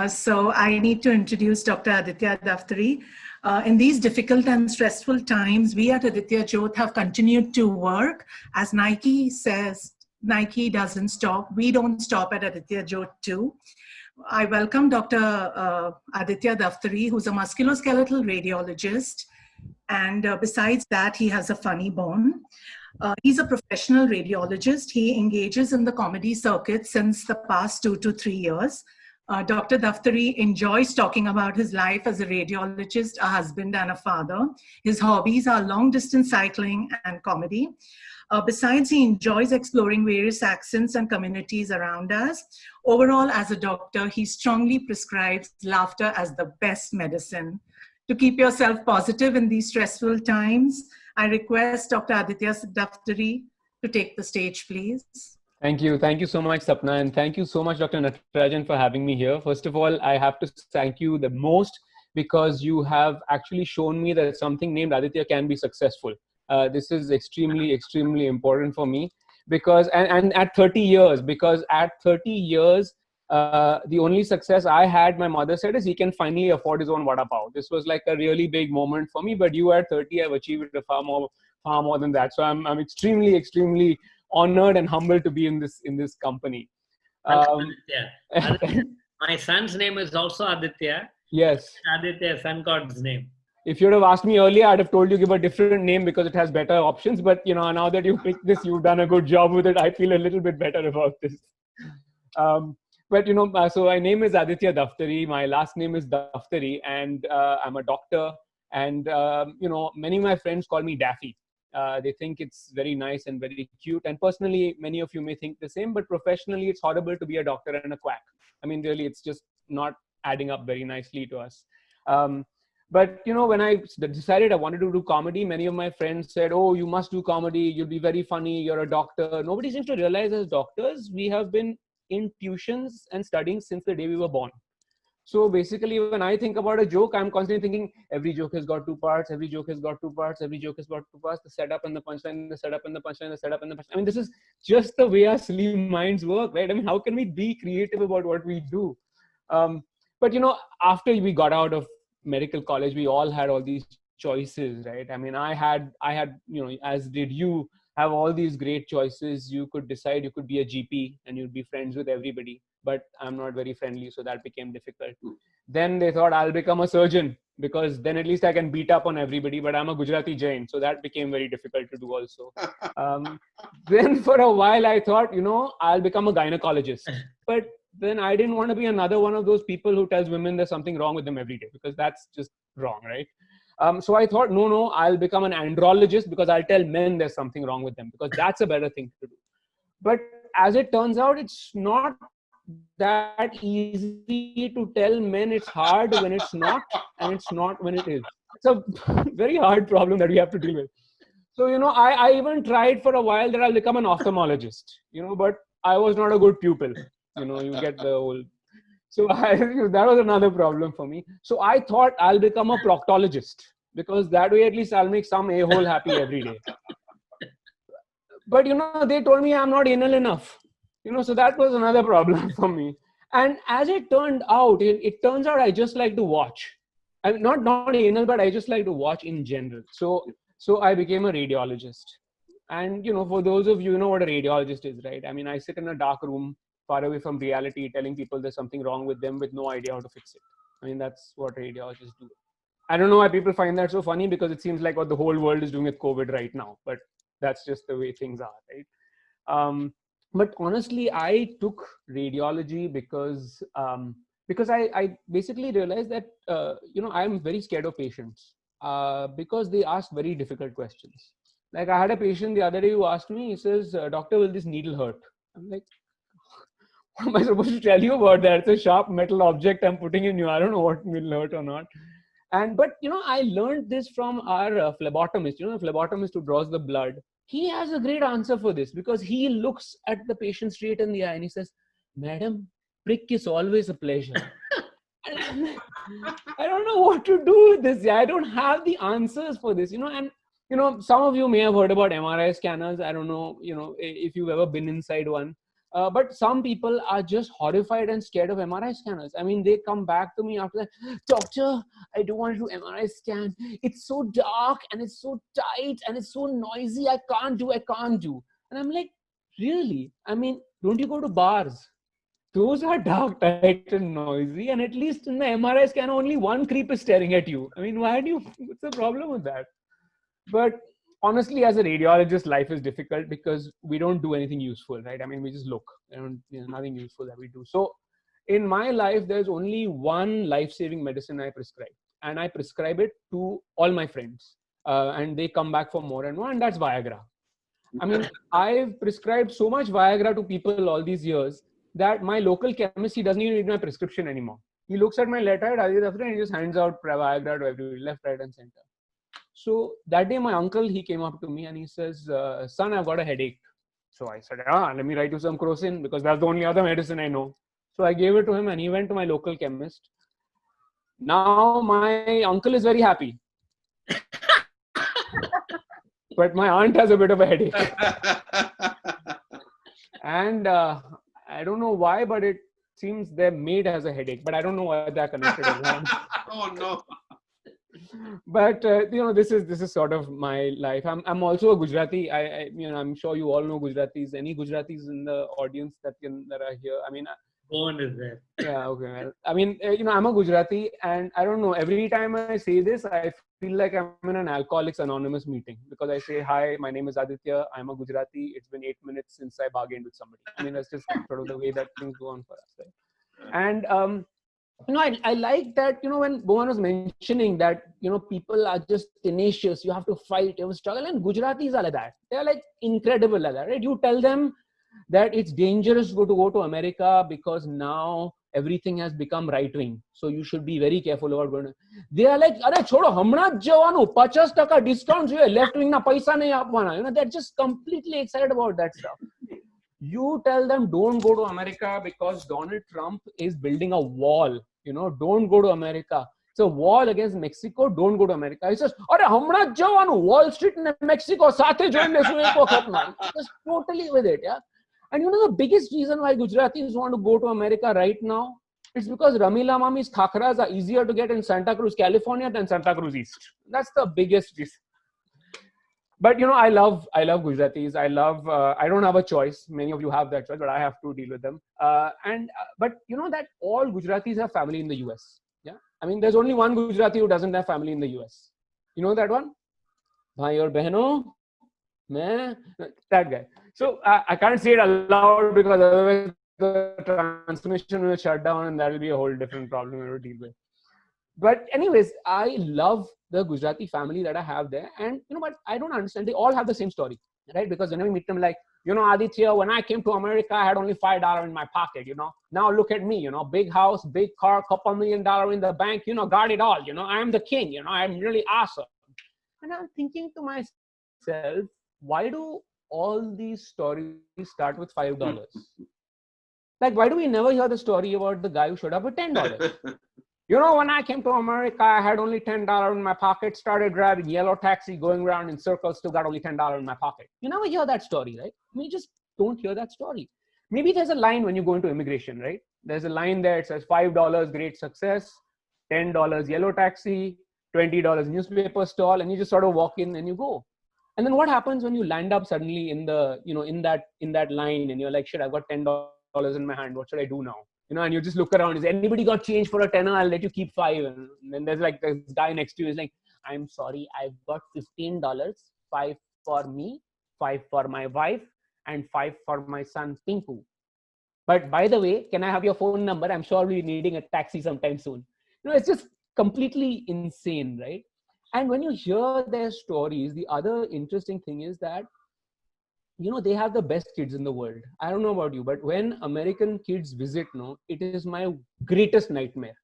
So I need to introduce Dr. Aditya Daftari. In these difficult and stressful times, we at Aditya Jyot have continued to work. As Nike says, Nike doesn't stop. We don't stop at Aditya Jyot too. I welcome Dr. Aditya Daftari, who's a musculoskeletal radiologist. And besides that, he has a funny bone. He's a professional radiologist. He engages in the comedy circuit since the past 2 to 3 years. Dr. Daftari enjoys talking about his life as a radiologist, a husband, and a father. His hobbies are long distance cycling and comedy. Besides, he enjoys exploring various accents and communities around us. Overall, as a doctor, he strongly prescribes laughter as the best medicine. To keep yourself positive in these stressful times, I request Dr. Aditya Daftari to take the stage, please. Thank you. Thank you so much, Sapna. And thank you so much, Dr. Natarajan, for having me here. First of all, I have to thank you the most because you have actually shown me that something named Aditya can be successful. This is extremely, extremely important for me because, and at 30 years, because at 30 years, the only success I had, my mother said, is he can finally afford his own vada pav. This was like a really big moment for me, but you at 30 have achieved far more than that. So I'm extremely, extremely honored and humbled to be in this company. Aditya. Aditya. My son's name is also Aditya. Yes. Aditya, son god's name. If you would have asked me earlier, I'd have told you give a different name because it has better options. But now that you picked this, you've done a good job with it. I feel a little bit better about this. But so my name is Aditya Daftari. My last name is Daftari, and I'm a doctor. And many of my friends call me Daffy. They think it's very nice and very cute. And personally, many of you may think the same, but professionally, it's horrible to be a doctor and a quack. I mean, really, it's just not adding up very nicely to us. But when I decided I wanted to do comedy, many of my friends said, "Oh, you must do comedy. You'll be very funny. You're a doctor." Nobody seems to realize as doctors, we have been in tuitions and studying since the day we were born. So basically, when I think about a joke, I'm constantly thinking every joke has got two parts, every joke has got two parts, every joke has got two parts, the setup and the punchline, the setup and the punchline, the setup and the punchline. I mean, this is just the way our silly minds work, right? I mean, how can we be creative about what we do? But after we got out of medical college, we all had all these choices, right? I mean, I had, as did you, have all these great choices. You could decide you could be a GP and you'd be friends with everybody, but I'm not very friendly, so that became difficult. Then they thought I'll become a surgeon because then at least I can beat up on everybody, but I'm a Gujarati Jain, so that became very difficult to do also. Then for a while I thought, I'll become a gynecologist, but then I didn't want to be another one of those people who tells women there's something wrong with them every day, because that's just wrong, right? So I thought, no, I'll become an andrologist because I'll tell men there's something wrong with them, because that's a better thing to do. But as it turns out, it's not that easy to tell men it's hard when it's not, and it's not when it is. It's a very hard problem that we have to deal with. So, I even tried for a while that I'll become an ophthalmologist, but I was not a good pupil. You get the whole... So that was another problem for me. So I thought I'll become a proctologist because that way at least I'll make some a-hole happy every day. But, they told me I'm not anal enough. So that was another problem for me. And as it turned out, it turns out I just like to watch. I'm not anal, but I just like to watch in general. So I became a radiologist. And, for those of you know what a radiologist is, right? I mean, I sit in a dark room far away from reality, telling people there's something wrong with them with no idea how to fix it. I mean, that's what radiologists do. I don't know why people find that so funny, because it seems like what the whole world is doing with COVID right now, but that's just the way things are, right? But honestly, I took radiology because I basically realized that, I'm very scared of patients because they ask very difficult questions. Like I had a patient the other day who asked me, he says, "Doctor, will this needle hurt?" I'm like, what am I supposed to tell you about that? It's a sharp metal object I'm putting in you. I don't know what will hurt or not. But I learned this from our phlebotomist. The phlebotomist who draws the blood. He has a great answer for this because he looks at the patient straight in the eye and he says, "Madam, prick is always a pleasure." I don't know what to do with this. I don't have the answers for this. And some of you may have heard about MRI scanners. I don't know, if you've ever been inside one. But some people are just horrified and scared of MRI scanners. I mean, they come back to me after that, "Doctor, I don't want to do MRI scan. It's so dark and it's so tight and it's so noisy. I can't do. And I'm like, really? I mean, don't you go to bars? those are dark, tight, and noisy. And at least in the MRI scan, only one creep is staring at you. I mean, why do you? What's the problem with that? But honestly, as a radiologist, life is difficult because we don't do anything useful, right? I mean, we just look. Nothing useful that we do. So, in my life, there's only one life-saving medicine I prescribe, and I prescribe it to all my friends, and they come back for more and more, and that's Viagra. I mean, I've prescribed so much Viagra to people all these years that my local chemist, he doesn't even need my prescription anymore. He looks at my letterhead, and he just hands out Viagra to everybody, left, right, and center. So that day, my uncle, he came up to me and he says, son, I've got a headache. So I said, let me write you some Crocin because that's the only other medicine I know. So I gave it to him and he went to my local chemist. Now my uncle is very happy. But my aunt has a bit of a headache. And I don't know why, but it seems their maid has a headache. But I don't know why they're connected. Oh no. But this is sort of my life. I'm also a Gujarati. I'm sure you all know Gujaratis. Any Gujaratis in the audience that are here? I mean, Bhuvan is there. Yeah, okay. Well, I mean, I'm a Gujarati, and I don't know. Every time I say this, I feel like I'm in an Alcoholics Anonymous meeting because I say, "Hi, my name is Aditya. I'm a Gujarati. It's been 8 minutes since I bargained with somebody." I mean, that's just sort of the way that things go on for us, right? And I like that, when Bhuvan was mentioning that, people are just tenacious, you have to fight, you have to struggle, and Gujaratis are like that. They are like incredible like that, right? You tell them that it's dangerous to go to America because now everything has become right-wing. So you should be very careful about going. They are like, "Arey chodo, hamna જ જવાનું, 50% discount જોઈએ, left-wing na paisa nahi apwana." They're just completely excited about that stuff. You tell them don't go to America because Donald Trump is building a wall. Don't go to America. It's a wall against Mexico. Don't go to America. He says, "Arey hamna જ જવાનું, Wall Street and Mexico સાથે જોઈ લેશું એક વખતમાં." Just totally with it, yeah. And the biggest reason why Gujaratis want to go to America right now, it's because Ramila Mami's khakras are easier to get in Santa Cruz, California than Santa Cruz East. That's the biggest reason. But I love Gujaratis. I don't have a choice. Many of you have that choice, but I have to deal with them. But that all Gujaratis have family in the US. Yeah, I mean, there's only one Gujarati who doesn't have family in the US. You know that one? Bhai aur behno, main, that guy. So I can't say it aloud because otherwise the transmission will shut down, and that will be a whole different problem to deal with. But anyways, I love the Gujarati family that I have there. And, but I don't understand. They all have the same story, right? Because whenever we meet them, like, Aditya, when I came to America, I had only $5 in my pocket, Now look at me, big house, big car, couple $1 million in the bank, got it all, I'm the king, I'm really awesome. And I'm thinking to myself, why do all these stories start with $5? Like, why do we never hear the story about the guy who showed up with $10? When I came to America, I had only $10 in my pocket, started driving yellow taxi, going around in circles, still got only $10 in my pocket. You never hear that story, right? You just don't hear that story. Maybe there's a line when you go into immigration, right? There's a line there, it says $5, great success, $10 yellow taxi, $20 newspaper stall, and you just sort of walk in and you go. And then what happens when you land up suddenly in the, in that line and you're like, shit, I've got $10 in my hand. What should I do now? And you just look around. Is anybody got change for a tenner? I'll let you keep 5. And then there's like this guy next to you is like, I'm sorry, I've got $15, 5 for me, 5 for my wife, and 5 for my son, Pinku. But by the way, can I have your phone number? I'm sure we'll be needing a taxi sometime soon. It's just completely insane, right? And when you hear their stories, the other interesting thing is that they have the best kids in the world. I don't know about you, but when American kids visit, it is my greatest nightmare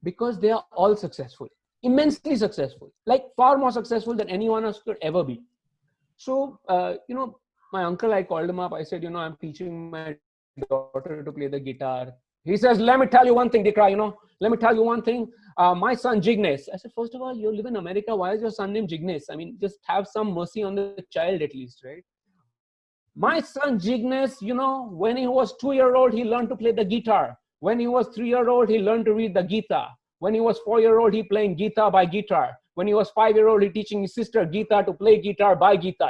because they are all successful, immensely successful, like far more successful than anyone else could ever be. So, my uncle, I called him up. I said, I'm teaching my daughter to play the guitar. He says, let me tell you one thing, Dikra, let me tell you one thing. My son, Jignesh. I said, first of all, you live in America. Why is your son named Jignesh? I mean, just have some mercy on the child at least, right? My son Jignesh, when he was 2-year-old, he learned to play the guitar. When he was 3-year-old, he learned to read the Gita. When he was 4-year-old, he playing Gita by guitar. When he was 5-year-old, he teaching his sister Gita to play guitar by Gita,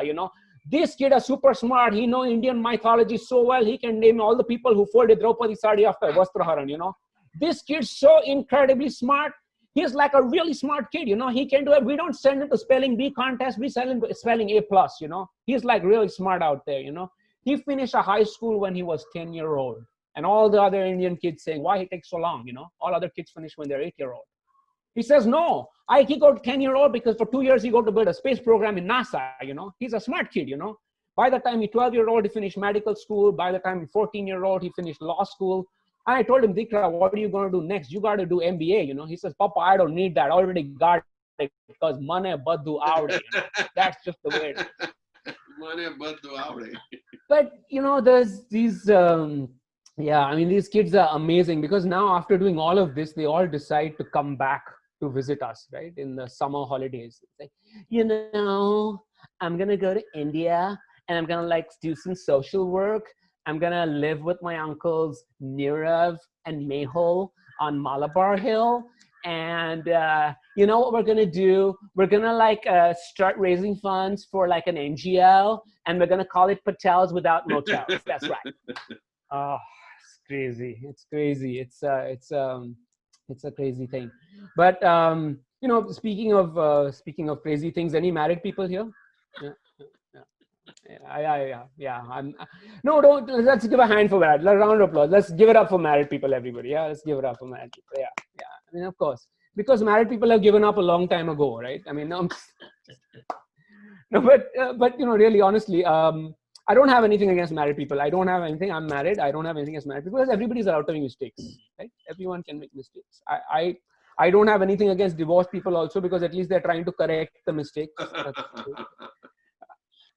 This kid is super smart. He knows Indian mythology so well. He can name all the people who folded Draupadi Sadi after Vastraharan, you know. This kid's so incredibly smart. He's like a really smart kid, you know. He can do it. We don't send him to spelling bee contest. We send him to spelling A+, you know. He's like really smart out there, you know. He finished a high school when he was 10-year-old. And all the other Indian kids saying, why he takes so long, you know. All other kids finish when they're 8-year-old. He says, no, he got 10-year-old because for 2 years he got to build a space program in NASA, you know. He's a smart kid, you know. By the time he's 12-year-old, he finished medical school. By the time he's 14-year-old, he finished law school. And I told him, Dikra, what are you going to do next? You got to do MBA, you know. He says, Papa, I don't need that. I already got it because mane baddu avde. You know? That's just the way it is. Mane baddu avde. But, you know, there's these, yeah, I mean, these kids are amazing because now after doing all of this, they all decide to come back to visit us, right? In the summer holidays. It's like, you know, I'm going to go to India and I'm going to like do some social work. I'm going to live with my uncles Nirav and Mehul on Malabar Hill. And you know what we're going to do? We're going to like start raising funds for like an NGO and we're going to call it Patels Without Motels. That's right. Oh, it's crazy. It's crazy. It's a crazy thing. But you know, speaking of crazy things, any married people here? Yeah. No, don't. Let's give a hand for that. A round of applause. Let's give it up for married people, everybody. Yeah, let's give it up for married people. Yeah. I mean, of course, because married people have given up a long time ago, right? I mean, no, but you know, really, honestly, I don't have anything against married people. I don't have anything. I'm married. I don't have anything against married people because everybody's allowed to make mistakes, right? Everyone can make mistakes. I don't have anything against divorced people also because at least they're trying to correct the mistakes.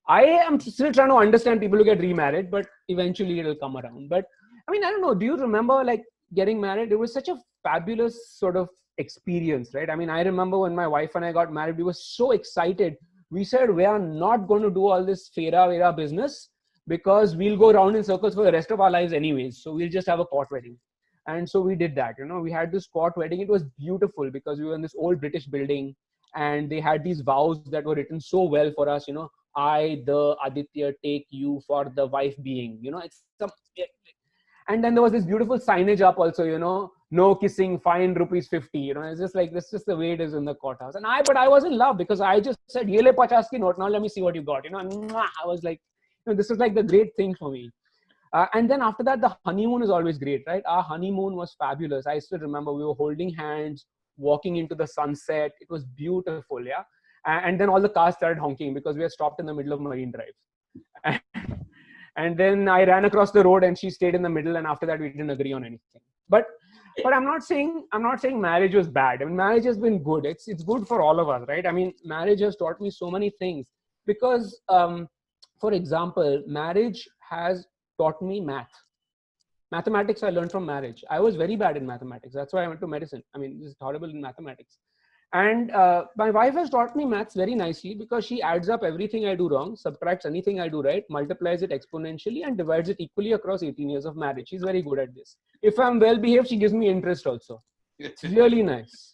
I am still trying to understand people who get remarried, but eventually it'll come around. But I mean, I don't know. Do you remember like getting married? It was such a fabulous sort of experience, right? I mean, I remember when my wife and I got married, we were so excited. We said, we are not going to do all this fera business because we'll go around in circles for the rest of our lives anyways. So we'll just have a court wedding. And so we did that, you know, we had this court wedding. It was beautiful because we were in this old British building and they had these vows that were written so well for us, you know, I, the Aditya, take you for the wife being, you know, and then there was this beautiful signage up also, you know, no kissing, fine ₹50, you know, it's just like, this is just the way it is in the courthouse. And but I was in love because I just said, Yele 50 ki note, now let me see what you got, you know, and I was like, you know, this is like the great thing for me. And then after that, the honeymoon is always great, right? Our honeymoon was fabulous. I still remember we were holding hands, walking into the sunset. It was beautiful, yeah. And then all the cars started honking because we had stopped in the middle of Marine Drive. And then I ran across the road and she stayed in the middle. And after that, we didn't agree on anything. But I'm not saying marriage was bad. I mean, marriage has been good. It's good for all of us, right? I mean, marriage has taught me so many things because, for example, marriage has taught me mathematics. I learned from marriage. I was very bad in mathematics. That's why I went to medicine. I mean, this is horrible in mathematics. And my wife has taught me maths very nicely because she adds up everything I do wrong, subtracts anything I do right, multiplies it exponentially and divides it equally across 18 years of marriage. She's very good at this. If I'm well behaved, she gives me interest also. It's really nice.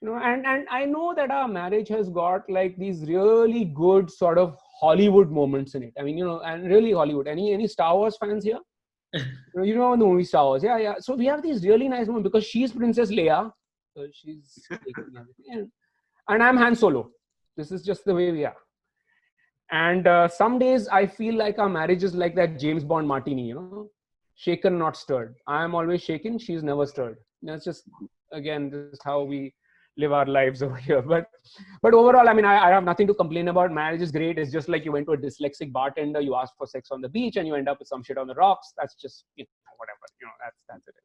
You know, and I know that our marriage has got like these really good sort of Hollywood moments in it. I mean, you know, and really Hollywood. Any Star Wars fans here? You know the movie Star Wars. Yeah. So we have these really nice moments because she's Princess Leia. So she's taking everything. And I'm Han Solo. This is just the way we are. And some days I feel like our marriage is like that James Bond martini, you know, shaken, not stirred. I am always shaken. She's never stirred. That's just, again, this is how we live our lives over here. But overall, I mean, I have nothing to complain about. Marriage is great. It's just like you went to a dyslexic bartender, you asked for sex on the beach and you end up with some shit on the rocks. That's just, you know, whatever, you know, that's it.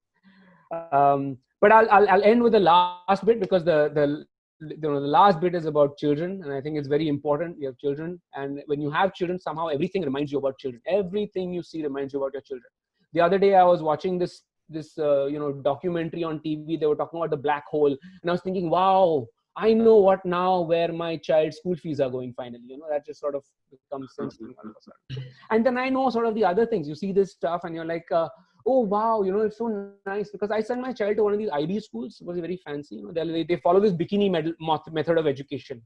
But I'll end with the last bit because the last bit is about children, and I think it's very important. You have children, and when you have children, somehow everything reminds you about children. Everything you see reminds you about your children. The other day, I was watching this documentary on TV. They were talking about the black hole, and I was thinking, wow, I know what now where my child's school fees are going finally. You know, that just sort of becomes sense to me all of a sudden. And then I know sort of the other things. You see this stuff, and you're like, oh wow, you know, it's so nice because I sent my child to one of these IB schools. It was very fancy. You know, they follow this bikini method of education.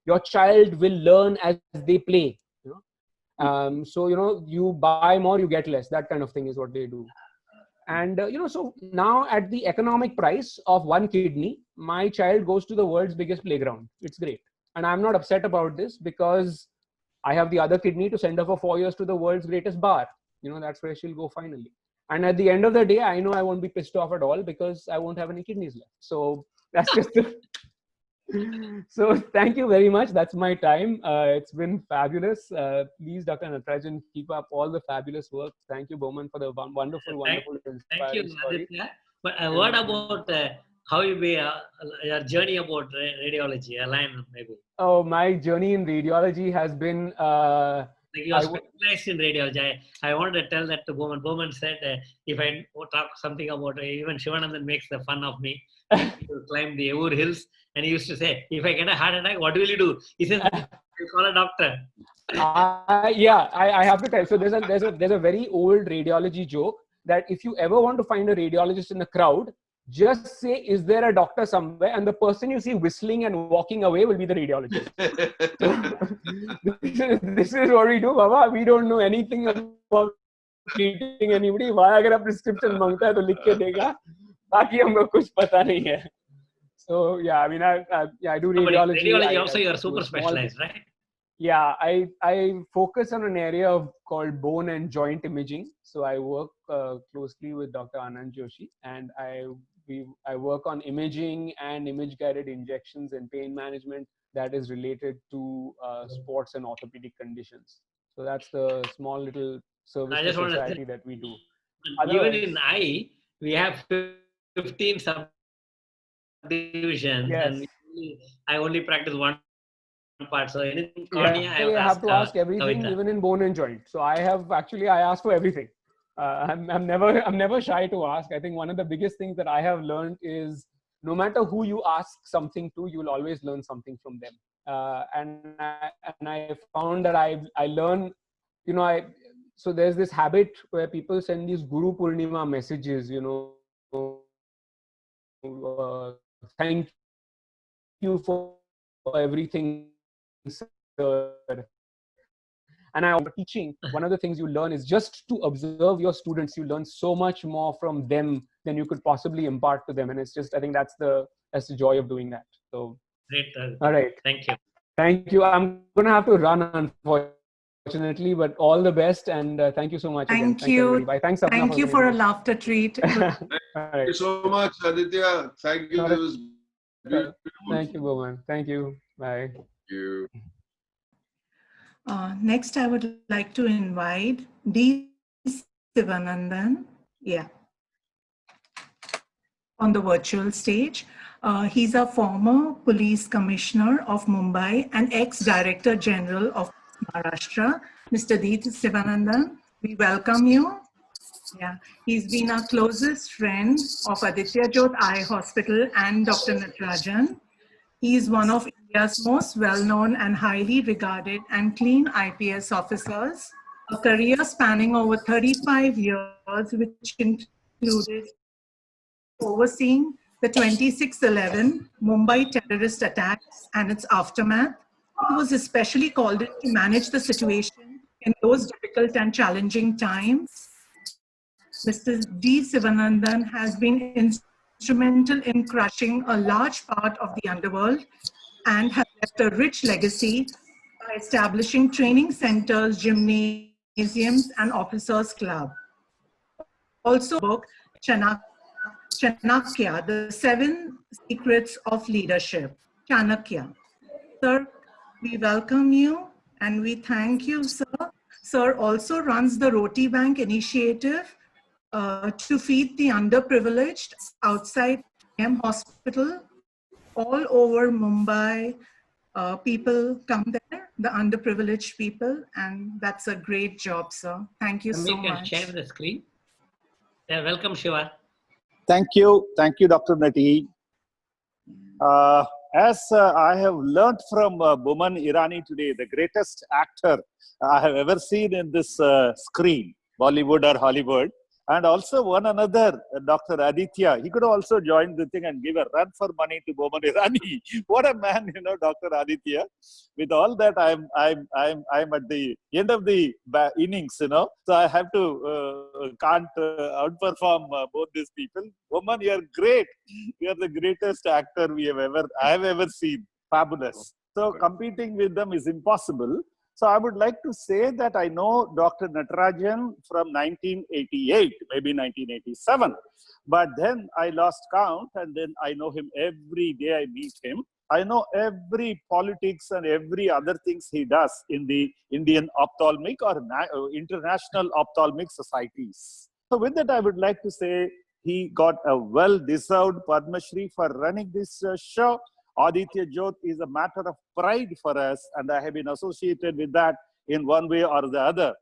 Your child will learn as they play. You know, So, you buy more, you get less. That kind of thing is what they do. And, so now at the economic price of one kidney, my child goes to the world's biggest playground. It's great. And I'm not upset about this because I have the other kidney to send her for 4 years to the world's greatest bar. That's where she'll go finally. And at the end of the day, I know I won't be pissed off at all because I won't have any kidneys left. So that's just So thank you very much. That's my time. It's been fabulous. Please, Dr. Natarajan, keep up all the fabulous work. Thank you, Bowman, for the wonderful, inspiring Thank you, story. Aditya. But a word about how you be your journey about radiology, a line maybe. Oh, my journey in radiology has been. Like you are specialized in radiology. I wanted to tell that to Bowman. Bowman said, if I talk something about even Shivanandan makes the fun of me. He will climb the Eur hills, and he used to say, if I get a heart attack, what will you do? He says, you call a doctor. I have to tell. So there's a very old radiology joke that if you ever want to find a radiologist in a crowd, just say, is there a doctor somewhere? And the person you see whistling and walking away will be the radiologist. This is what we do, Baba. We don't know anything about treating anybody. Why agar prescription mangta hai to likh ke dega. Baki humko kuch pata nahi hai. So yeah, I mean, I do radiology. Radiology also you are super specialized, right? Yeah, I focus on an area called bone and joint imaging. So I work closely with Dr. Anand Joshi, and I work on imaging and image-guided injections and pain management that is related to sports and orthopedic conditions. So that's the small little service to society that we do. Even in eye, we have 15 subdivisions, and I only practice one part. So anything cornea, I have to ask everything, even in bone and joint. So I ask for everything. I'm never shy to ask. I think one of the biggest things that I have learned is no matter who you ask something to, you'll always learn something from them. And I found that I learn, so there's this habit where people send these Guru Purnima messages, thank you for everything, sir. And I'm teaching, one of the things you learn is just to observe your students. You learn so much more from them than you could possibly impart to them. And it's just, I think that's the joy of doing that. So, great. All right. Thank you. Thank you. I'm going to have to run, unfortunately, but all the best. And thank you so much. Thank you. Thanks, Thank you for a laughter treat. Thank you so much, Aditya. Thank you. It was beautiful. Thank you, Bowman. Thank you. Bye. Thank you. Next, I would like to invite D. Sivanandan. Yeah. On the virtual stage. He's a former police commissioner of Mumbai and ex-director general of Maharashtra, Mr. D. Sivanandan. We welcome you. Yeah, he's been our closest friend of Aditya Jyot Eye Hospital and Dr. Natarajan. He is one of India's most well-known and highly regarded and clean IPS officers, a career spanning over 35 years, which included overseeing the 26/11 Mumbai terrorist attacks and its aftermath. He was especially called in to manage the situation in those difficult and challenging times. Mr. D. Sivanandan has been instrumental in crushing a large part of the underworld and has left a rich legacy by establishing training centers, gymnasiums, and officers' club. Also, book Chanakya, The 7 Secrets of Leadership. Chanakya. Sir, we welcome you and we thank you, sir. Sir also runs the Roti Bank initiative to feed the underprivileged outside M hospital. All over Mumbai, people come there, the underprivileged people, and that's a great job, sir. Thank you so much. We can share the screen. Yeah, welcome, Shiva. Thank you, Dr. Nati. As I have learned from Bowman Irani today, the greatest actor I have ever seen in this screen, Bollywood or Hollywood. And also one another, Dr. Aditya, he could also join the thing and give a run for money to Boman Irani. What a man, Dr. Aditya. With all that, I'm at the end of the innings, So I have to can't outperform both these people. Boman, you are great. You are the greatest actor I have ever seen. Fabulous. So competing with them is impossible. So I would like to say that I know Dr. Natarajan from 1988, maybe 1987. But then I lost count, and then I know him every day I meet him. I know every politics and every other things he does in the Indian ophthalmic or international ophthalmic societies. So with that, I would like to say he got a well-deserved Padma Shri for running this show. Aditya Jyot is a matter of pride for us, and I have been associated with that in one way or the other.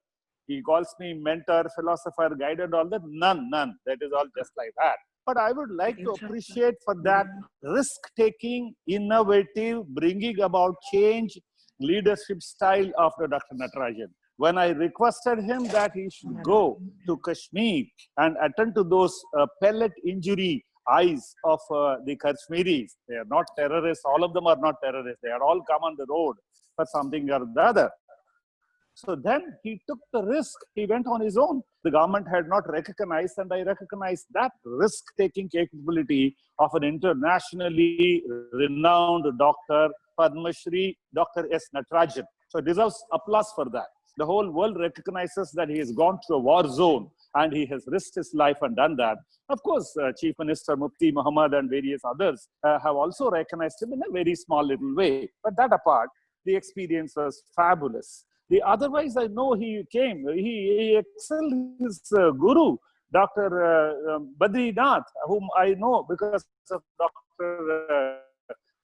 He calls me mentor, philosopher, guide, and all that. None. That is all just like that. But I would like to appreciate for that risk-taking, innovative, bringing about change, leadership style of Dr. Natarajan. When I requested him that he should go to Kashmir and attend to those pellet injury eyes of the Kashmiris. They are not terrorists. All of them are not terrorists. They are all come on the road for something or the other. So then he took the risk. He went on his own. The government had not recognized, and I recognized that risk-taking capability of an internationally renowned doctor, Padma Shri, Dr. S. Natarajan. So it deserves applause for that. The whole world recognizes that he has gone to a war zone and he has risked his life and done that. Of course, Chief Minister Mufti Muhammad and various others have also recognized him in a very small little way. But that apart, the experience was fabulous. Otherwise, I know he came, he excelled his guru, Dr. Badrinath, whom I know because of Dr.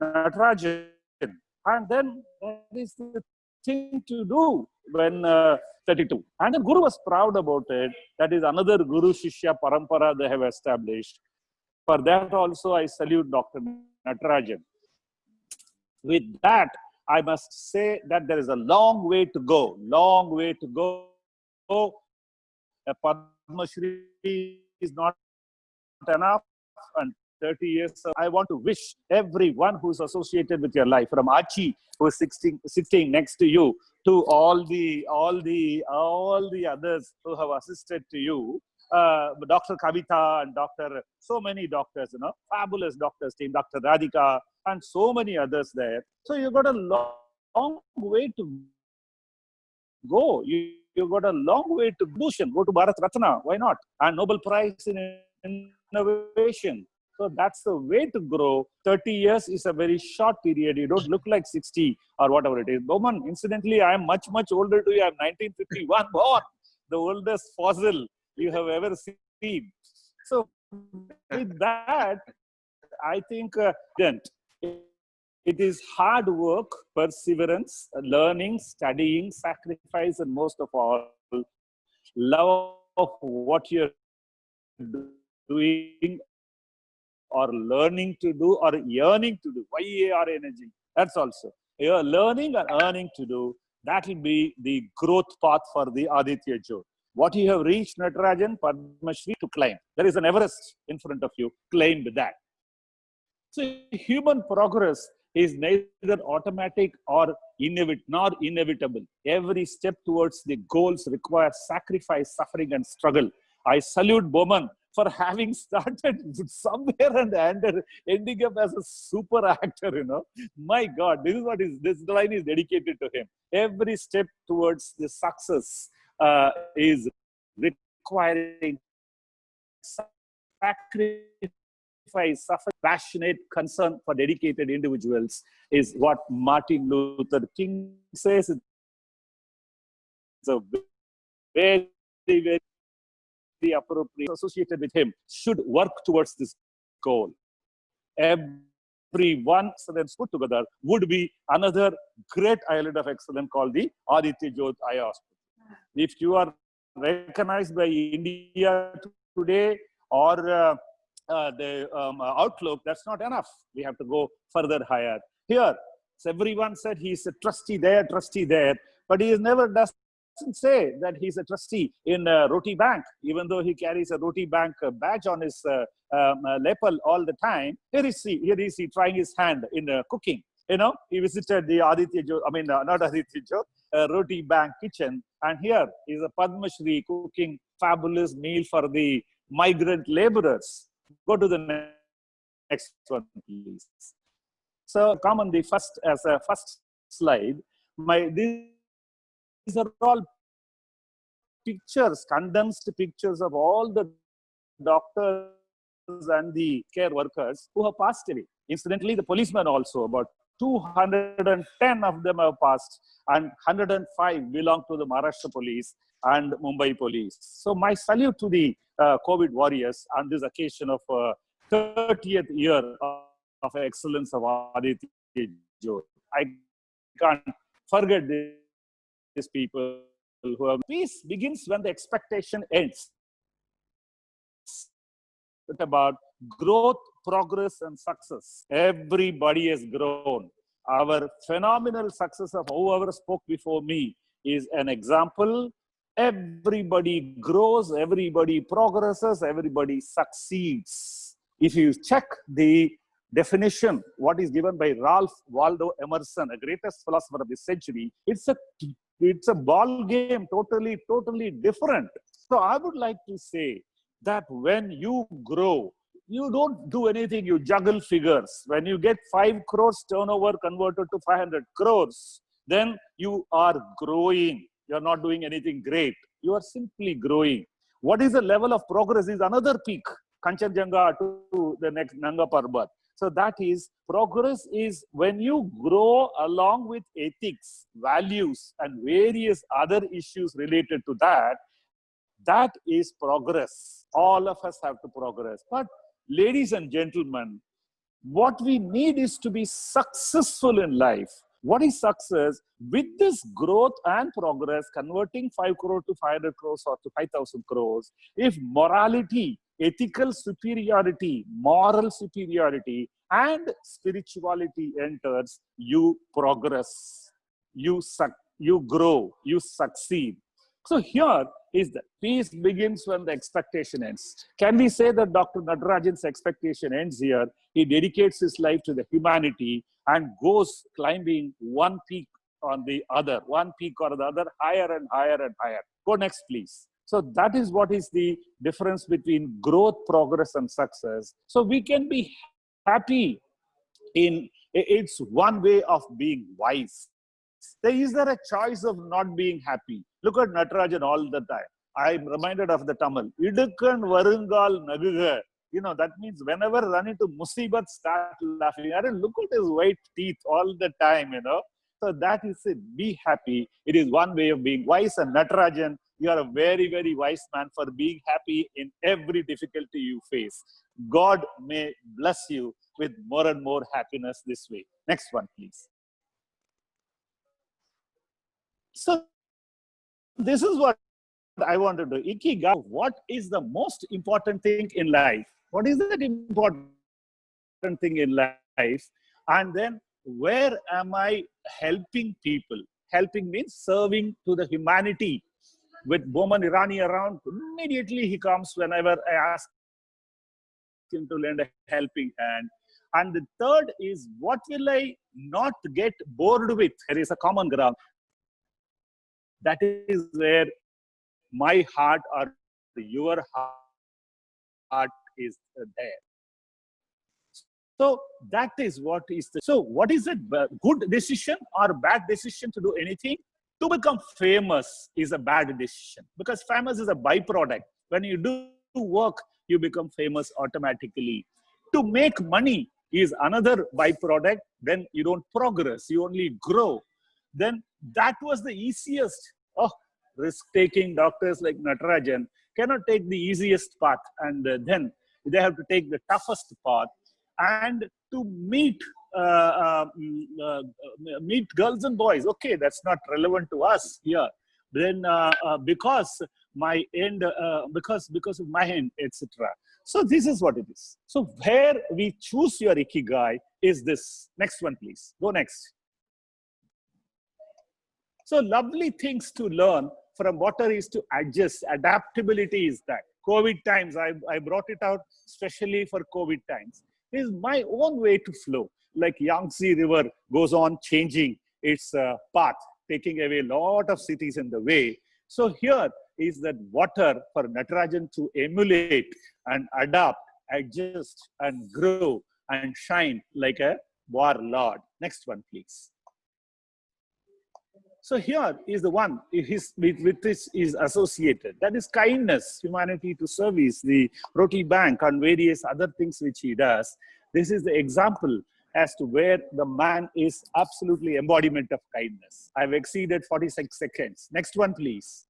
Natarajan. And then that is the thing to do when 32. And the Guru was proud about it. That is another Guru Shishya Parampara they have established. For that also I salute Dr. Natarajan. With that, I must say that there is a long way to go. Long way to go. A Padma Shri is not enough, and 30 years. I want to wish everyone who's associated with your life, from Achi, who is sitting next to you, to all the others who have assisted to you, Dr. Kavita and so many doctors, fabulous doctors team, Dr. Radhika, and so many others there. So you've got a long way to go. You've got a long way to Bhushan, go to Bharat Ratna, why not? And Nobel Prize in Innovation. So that's the way to grow. 30 years is a very short period. You don't look like 60 or whatever it is. Boman, incidentally, I am much older to you. I'm 1951 born, the oldest fossil you have ever seen. So with that, I think it is hard work, perseverance, learning, studying, sacrifice, and most of all, love of what you're doing or learning to do or yearning to do. Y-A-R-N-G. That's also. You're learning and earning to do. That will be the growth path for the Aditya Jyot. What you have reached, Natarajan, Padma Shri, to climb. There is an Everest in front of you. Climb that. So human progress is neither automatic or inevitable. Every step towards the goals requires sacrifice, suffering, and struggle. I salute Boman for having started somewhere and ending up as a super actor, My God, this line is dedicated to him. Every step towards the success is requiring sacrifice, suffering, passionate concern for dedicated individuals is what Martin Luther King says. It's a very, very appropriate associated with him should work towards this goal. Everyone excellence put together would be another great island of excellence called the Aditya Jyot Eye Hospital. If you are recognized by India today or the outlook, that's not enough. We have to go further higher. Here, so everyone said he's a trustee there, but he has never done say that he's a trustee in a Roti Bank, even though he carries a Roti Bank badge on his lapel all the time. Here is he trying his hand in cooking. You know, he visited the Aditya Jyot, I mean, not Aditya Jyot, Roti Bank kitchen. And here is a Padma Shri cooking fabulous meal for the migrant laborers. Go to the next one, please. So come on the first, as a first slide. These are all pictures, condensed pictures of all the doctors and the care workers who have passed away. Incidentally, the policemen also, about 210 of them have passed, and 105 belong to the Maharashtra police and Mumbai police. So my salute to the COVID warriors on this occasion of 30th year of excellence of Aditya Jyot. I can't forget these people who have. Peace begins when the expectation ends. It's about growth, progress, and success. Everybody has grown. Our phenomenal success of whoever spoke before me is an example. Everybody grows, everybody progresses, everybody succeeds. If you check the definition, what is given by Ralph Waldo Emerson, the greatest philosopher of the century, it's a ball game, totally different. So I would like to say that when you grow, you don't do anything, you juggle figures. When you get 5 crores turnover converted to 500 crores, then you are growing. You're not doing anything great. You are simply growing. What is the level of progress is another peak, Kanchenjunga to the next Nanga Parbat. So that is, progress is when you grow along with ethics, values, and various other issues related to that. That is progress. All of us have to progress. But ladies and gentlemen, what we need is to be successful in life. What is success? With this growth and progress, converting 5 crore to 500 crores or to 5,000 crores, if morality, ethical superiority, moral superiority, and spirituality enters, you progress, you grow, you succeed. So here is the peace begins when the expectation ends. Can we say that Dr. Natarajan's expectation ends here? He dedicates his life to the humanity and goes climbing one peak on the other, one peak or the other, higher and higher and higher. Go next, please. So that is what is the difference between growth, progress, and success. So we can be happy in, it's one way of being wise. Is there a choice of not being happy? Look at Natarajan all the time. I'm reminded of the Tamil. Idukkan varungal naguga. You know, that means whenever run into musibat, start laughing. I look at his white teeth all the time, you know. So that is it. Be happy. It is one way of being wise. And Natarajan, you are a very, very wise man for being happy in every difficulty you face. God may bless you with more and more happiness this way. Next one, please. So this is what I want to do. Ikigai, what is the most important thing in life? What is that important thing in life? And then where am I helping people? Helping means serving to the humanity. With Boman Irani around, immediately he comes whenever I ask him to lend a helping hand. And the third is, what will I not get bored with? There is a common ground. That is where my heart or your heart is there. So that is what is the, so what is a good decision or bad decision to do anything? To become famous is a bad decision, because famous is a byproduct. When you do work, you become famous automatically. To make money is another byproduct. Then you don't progress, you only grow. Then that was the easiest. Oh, risk-taking doctors like Natarajan cannot take the easiest path, and then they have to take the toughest path. And to meet girls and boys, okay, that's not relevant to us here. Then because my end, because of my end, etc. So this is what it is. So where we choose your ikigai is this. Next one, please. Go next. So lovely things to learn from water is to adjust. Adaptability is that. COVID times, I brought it out specially for COVID times. It is my own way to flow. Like Yangtze River goes on changing its path, taking away a lot of cities in the way. So here is that water for Natarajan to emulate and adapt, adjust and grow and shine like a warlord. Next one, please. So here is the one with this is associated. That is kindness, humanity to service, the roti bank and various other things which he does. This is the example as to where the man is absolutely embodiment of kindness. I've exceeded 46 seconds. Next one, please.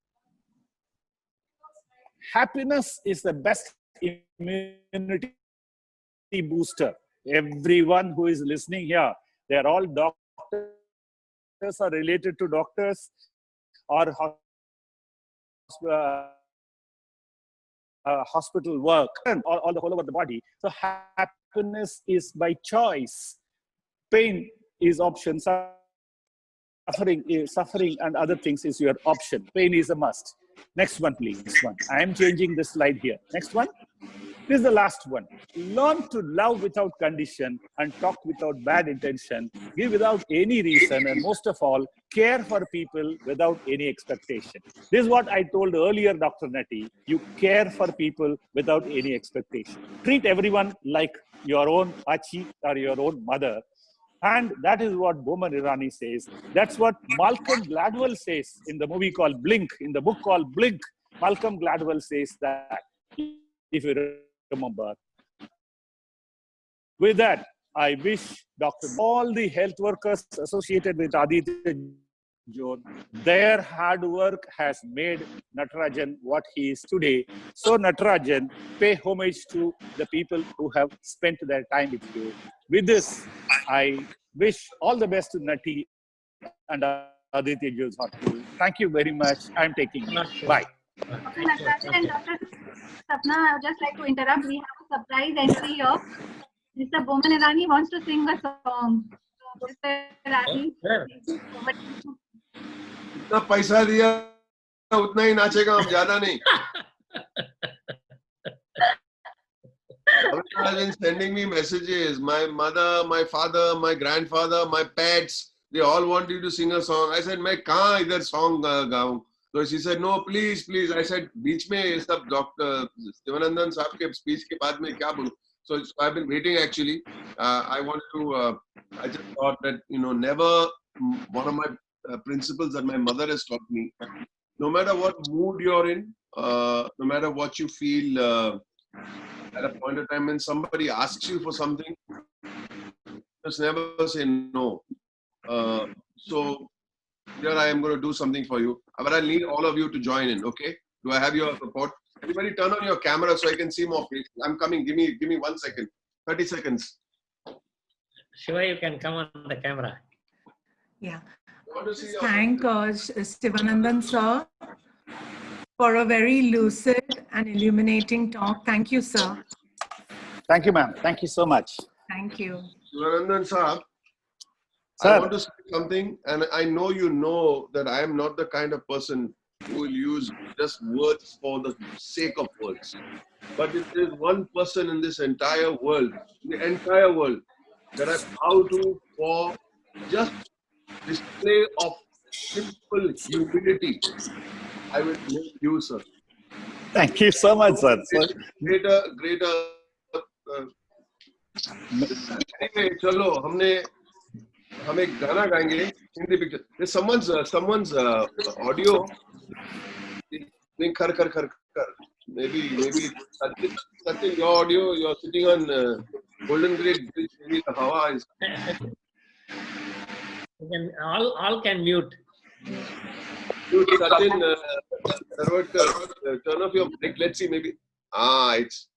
Happiness is the best immunity booster. Everyone who is listening here, they are all doctors are related to doctors or hospital work and all the whole over the body. So happiness is by choice. Pain is option. Suffering and other things is your option. Pain is a must. Next one, please. Next one. I am changing the slide here. Next one. This is the last one. Learn to love without condition and talk without bad intention, give without any reason, and most of all, care for people without any expectation. This is what I told earlier, Dr. Nati. You care for people without any expectation. Treat everyone like your own Achi or your own mother. And that is what Boman Irani says. That's what Malcolm Gladwell says in the movie called Blink, in the book called Blink. Malcolm Gladwell says that, if you remember. With that, I wish all the health workers associated with Aditya Jyot, their hard work has made Natarajan what he is today. So Natarajan, pay homage to the people who have spent their time with you. With this, I wish all the best to Nati and Aditya Jyot. Thank you very much. I'm taking it. Bye. Dr. Natarajan and Dr. Sapna, I would just like to interrupt. We have a surprise entry here. Mr. Boman Irani wants to sing a song. So, Mr. Irani, जितना पैसा दिया उतना ही नाचेगा, हम ज्यादा नहीं. Have been sending me messages. My mother, my father, my grandfather, my pets, they all want you to sing a song. I said, मैं कहाँ इधर song गाऊं? So she said, no, please, please. I said, बीच में ये सब Dr. Sivanandan साहब के speech के बाद में क्या बोलूं? So I've been waiting actually. I want to. I just thought that never. One of my principles that my mother has taught me: no matter what mood you're in, no matter what you feel at a point of time, when somebody asks you for something, just never say no. So here I am going to do something for you, but I need all of you to join in. Okay? Do I have your support? Everybody turn on your camera so I can see more faces. I'm coming. Give me 1 second. 30 seconds. Shiva, you can come on the camera. Yeah. Thank Sivanandan sir for a very lucid and illuminating talk. Thank you, sir. Thank you, ma'am. Thank you so much. Thank you. Sivanandan sir, Sir. I want to say something, and I know you know that I am not the kind of person who will use just words for the sake of words. But if there is one person in this entire world, that I bow to for just display of simple humility, I will name you, sir. Thank you so much, sir. Greater. Anyway, chalo, हम एक गाना गाएंगे Hindi picture. There's someone's audio. Khar. Maybe Sachin, your audio. You're sitting on Golden Gate Bridge. Maybe the hawa is. You can all can mute. Mute Sachin. Turn off your mic. Let's see. Maybe. It's.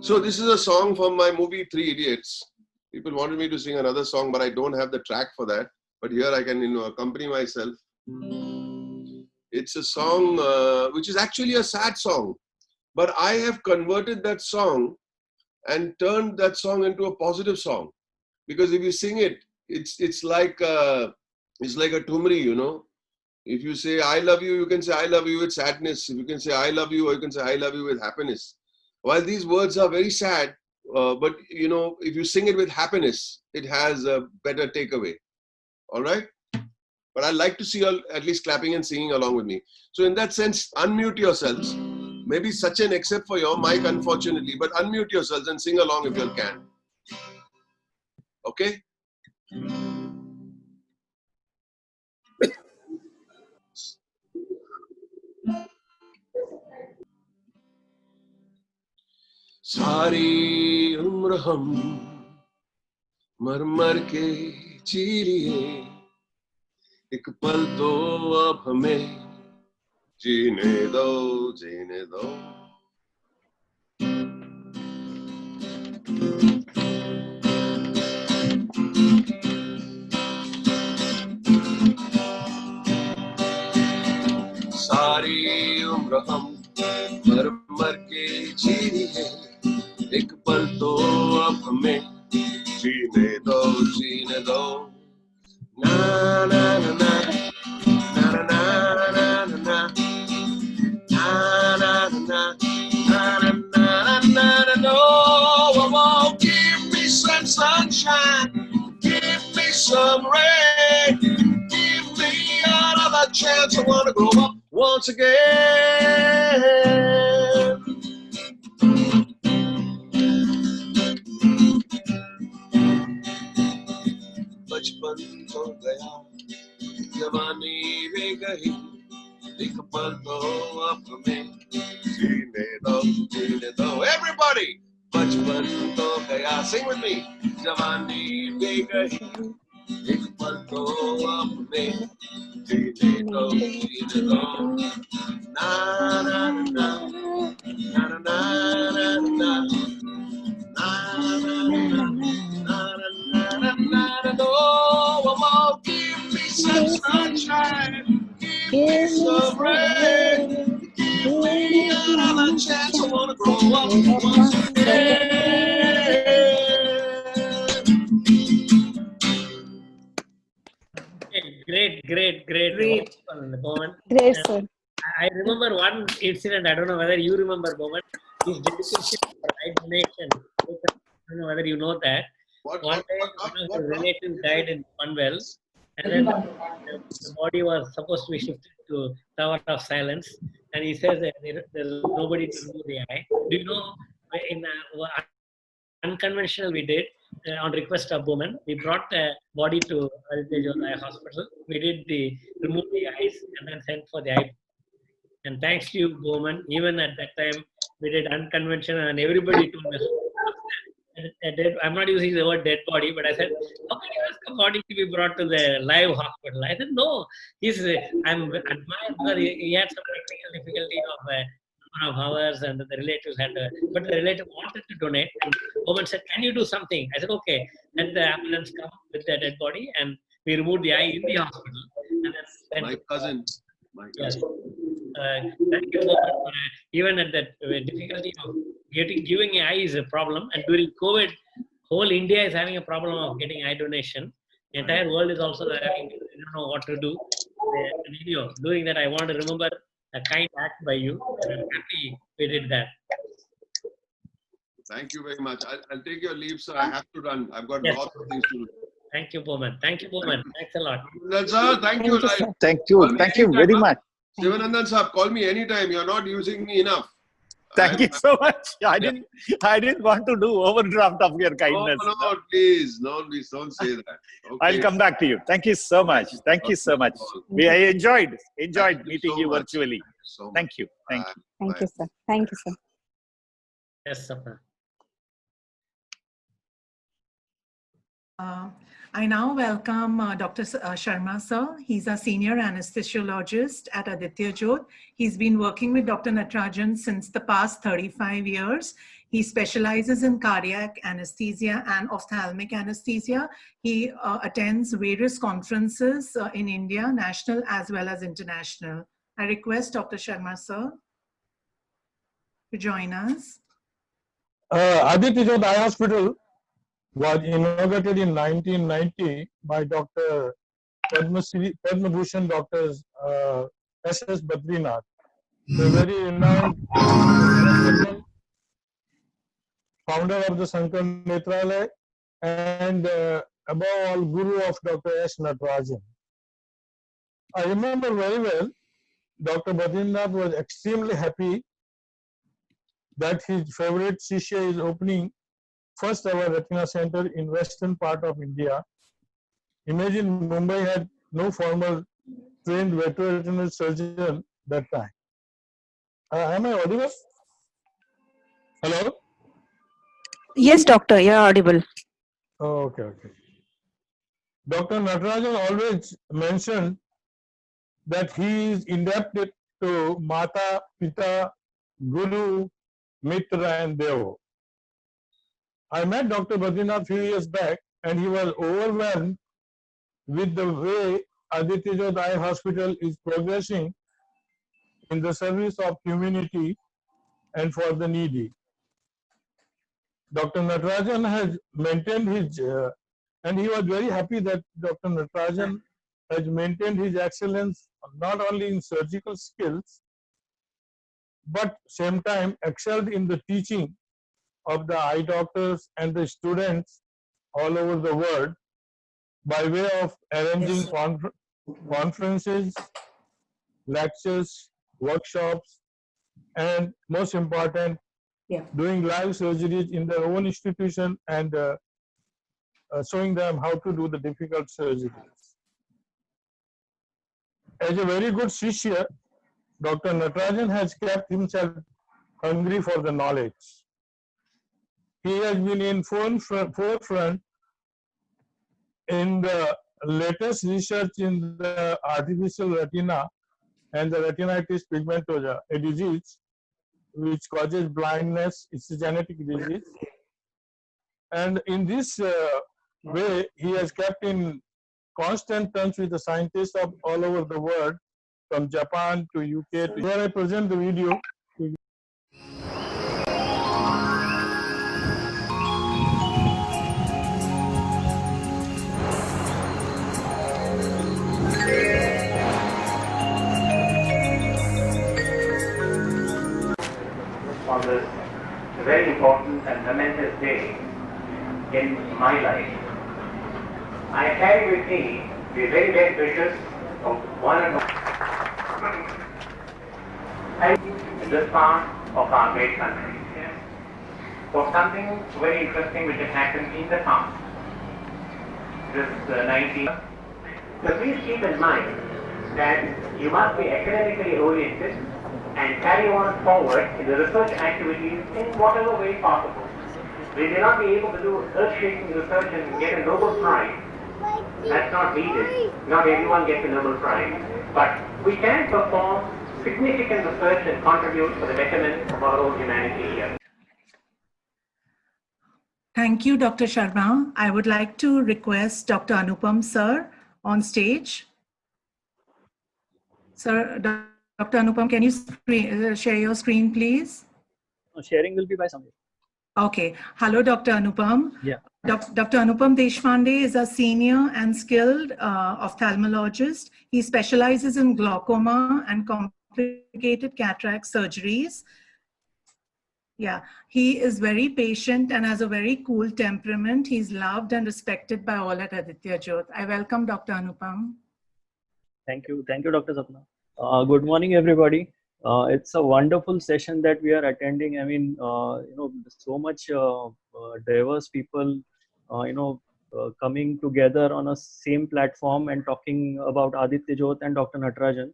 So this is a song from my movie Three Idiots. People wanted me to sing another song, but I don't have the track for that. But here I can, accompany myself. It's a song which is actually a sad song, but I have converted that song and turned that song into a positive song. Because if you sing it, it's like It's like a tumri, you know. If you say I love you, you can say I love you with sadness. If you can say I love you, or you can say I love you with happiness. While these words are very sad, but you know, if you sing it with happiness, it has a better takeaway. All right? But I like to see you at least clapping and singing along with me. So in that sense, unmute yourselves. Maybe Sachin, except for your mic, unfortunately, but unmute yourselves and sing along if you can. Okay? सारी उम्र हम मर मर के जी लिए, एक पल तो अब हमें जीने दो, जीने दो. सारी उम्र हम मर मर के जी लिए, एक पल तो अब हमें जीने दो, जीने दो. Na na na na na na na na na na na na na na na. No, oh, give me some sunshine, give me some rain, give me another chance. I wanna grow up once again. बचपन तो गया, जवानी भी गई, एक पल तो अब हमें जीने दो, जीने दो. Everybody, बचपन तो गया, sing with me. जवानी भी गई, एक पल तो अब हमें जीने दो, जीने दो. Na na na na na na na na. Oh, give me some sunshine, give me some rain, give me another chance. I wanna grow up once again. Great. Bowman. Great, sir. I remember one incident. I don't know whether you remember, Bowman. His dedication for eye donation. I don't know whether you know that. One day, one of his relatives died in Panvel, and then the body was supposed to be shifted to Tower of Silence. And he says that there's nobody to remove the eye. Do you know, in unconventional we did, on request of Bowman, we brought the body to Aditya Eye Hospital. We did remove the eyes and then sent for the eye. And thanks to you, Bowman, even at that time, we did unconventional and everybody told us, I'm not using the word dead body, but I said, how can you ask a body to be brought to the live hospital? I said, no, I'm admired because he had some technical difficulty of hours and the relatives had, but the relative wanted to donate. And Bowman said, can you do something? I said, okay, let the ambulance come with the dead body and we removed the eye in the hospital. And then My cousin. yes. Thank you, Bowman. Even at that difficulty of giving an eye is a problem, and during COVID, whole India is having a problem of getting eye donation. The entire world is also having, I don't know what to do. And anyhow, doing that, I want to remember a kind act by you, and I'm happy we did that. Thank you very much. I'll take your leave, sir. I have to run. I've got lots of things to do. Thank you, Bowman. Thank you, Bowman. Thanks a lot. Sir, thank you. Thank you. Thank you very much. Sivanandan sir, call me anytime. You're not using me enough. Thank you so much. I didn't want to do overdraft of your kindness. No, please. No, please don't say that. Okay. I'll come back to you. Thank you so much. Thank you so much. I enjoyed meeting you virtually. Thank you. Thank you. Thank you, sir. Thank you, sir. Yes, sir. I now welcome Dr. Sharma sir. He's a senior anesthesiologist at Aditya Jyot. He's been working with Dr. Natarajan since the past 35 years. He specializes in cardiac anesthesia and ophthalmic anesthesia. He attends various conferences in India, national as well as international. I request Dr. Sharma sir to join us. Aditya Jyot Eye Hospital was inaugurated in 1990 by Dr. Padma Bhushan Dr. S.S. Badrinath, a very renowned neurosurgeon, founder of the Sankar Netralaya, and above all, guru of Dr. S. Natarajan. I remember very well, Dr. Badrinath was extremely happy that his favorite Shishya is opening first ever retina center in western part of India. Imagine Mumbai had no formal trained veterinary surgeon that time. Am I audible? Hello? Yes, doctor, you're audible. Oh, okay. Dr. Natarajan always mentioned that he is indebted to Mata, Pita, Guru, Mitra and Devo. I met Dr. Badrinath few years back and he was overwhelmed with the way Aditya Jyot Eye Hospital is progressing in the service of humanity and for the needy. Dr. Natarajan has maintained his, and he was very happy that Dr. Natarajan has maintained his excellence not only in surgical skills, but same time excelled in the teaching of the eye doctors and the students all over the world by way of arranging conferences, lectures, workshops, and most important, doing live surgeries in their own institution and showing them how to do the difficult surgeries. As a very good Shishya, Dr. Natarajan has kept himself hungry for the knowledge. He has been in forefront in the latest research in the artificial retina and the retinitis pigmentosa, a disease which causes blindness. It's a genetic disease. And in this way, he has kept in constant touch with the scientists of all over the world, from Japan to UK. Here I present the video. On this very important and momentous day in my life, I carry with me the very best wishes of one and all in this part of our great country for something very interesting which has happened in the past. This 19. So please keep in mind that you must be academically oriented and carry on forward in the research activities in whatever way possible. We may not be able to do earth-shaking research and get a Nobel Prize. That's not needed. Not everyone gets a Nobel Prize. But we can perform significant research and contribute for the betterment of our own humanity here. Thank you, Dr. Sharma. I would like to request Dr. Anupam sir on stage. Sir, Dr. Anupam, can you share your screen, please? Sharing will be by somebody. Okay. Hello, Dr. Anupam. Yeah. Dr. Anupam Deshpande is a senior and skilled ophthalmologist. He specializes in glaucoma and complicated cataract surgeries. Yeah, he is very patient and has a very cool temperament. He's loved and respected by all at Aditya Jyot. I welcome Dr. Anupam. Thank you, Dr. Sapna. Good morning, everybody. It's a wonderful session that we are attending. I mean, so much diverse people, coming together on a same platform and talking about Aditya Jyot and Dr. Natarajan.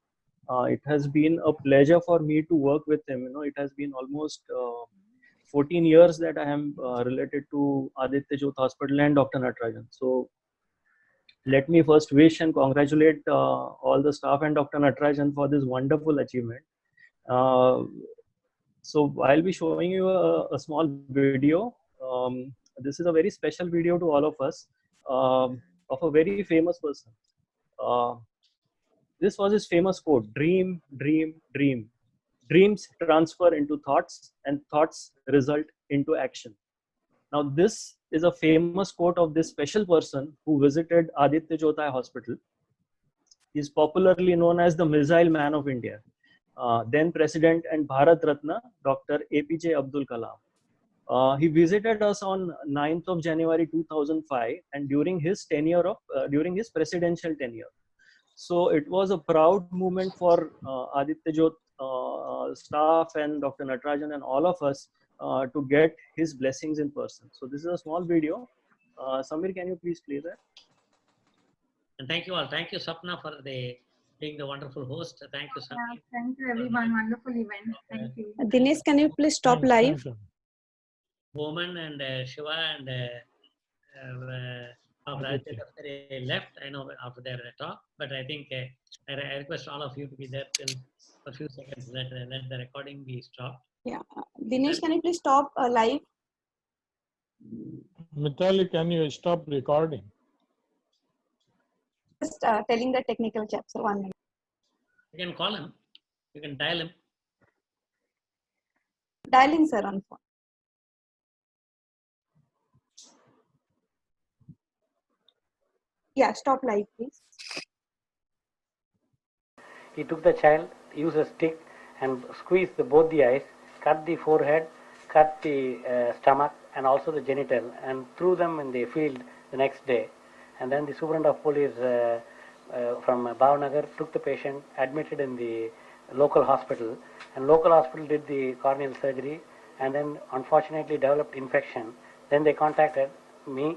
It has been a pleasure for me to work with him. It has been almost 14 years that I am related to Aditya Jyot Hospital and Dr. Natarajan. So let me first wish and congratulate all the staff and Dr. Natarajan for this wonderful achievement. So I'll be showing you a small video. This is a very special video to all of us of a very famous person. This was his famous quote: "Dream, dream, dream. Dreams transfer into thoughts and thoughts result into action." Now, this is a famous quote of this special person who visited Aditya Jyot Eye Hospital. He's popularly known as the Missile Man of India. Then President and Bharat Ratna, Dr. APJ Abdul Kalam. He visited us on 9th of January 2005, and during his presidential tenure. So it was a proud moment for Aditya Jyot staff and Dr. Natarajan and all of us to get his blessings in person. So this is a small video. Samir, can you please play that? And thank you all. Thank you, Sapna, for being the wonderful host. Thank you, Samir. Yeah, thank you, everyone. Wonderful event. Thank you. Dinesh, can you please stop live? Bowman and Shiva and Aditya left, I know, after their talk, but I think I request all of you to be there for a few seconds. Let the recording be stopped. Yeah. Dinesh, can you please stop live? Mitali, can you stop recording? Just telling the technical chap, so 1 minute. You can call him. You can dial him. Dialing, sir, on phone. Yeah, stop live, please. He took the child, used a stick and squeezed both the eyes, cut the forehead, cut the stomach and also the genital, and threw them in the field the next day. And then the superintendent of police from Bhavnagar took the patient, admitted in the local hospital, and local hospital did the corneal surgery, and then unfortunately developed infection. Then they contacted me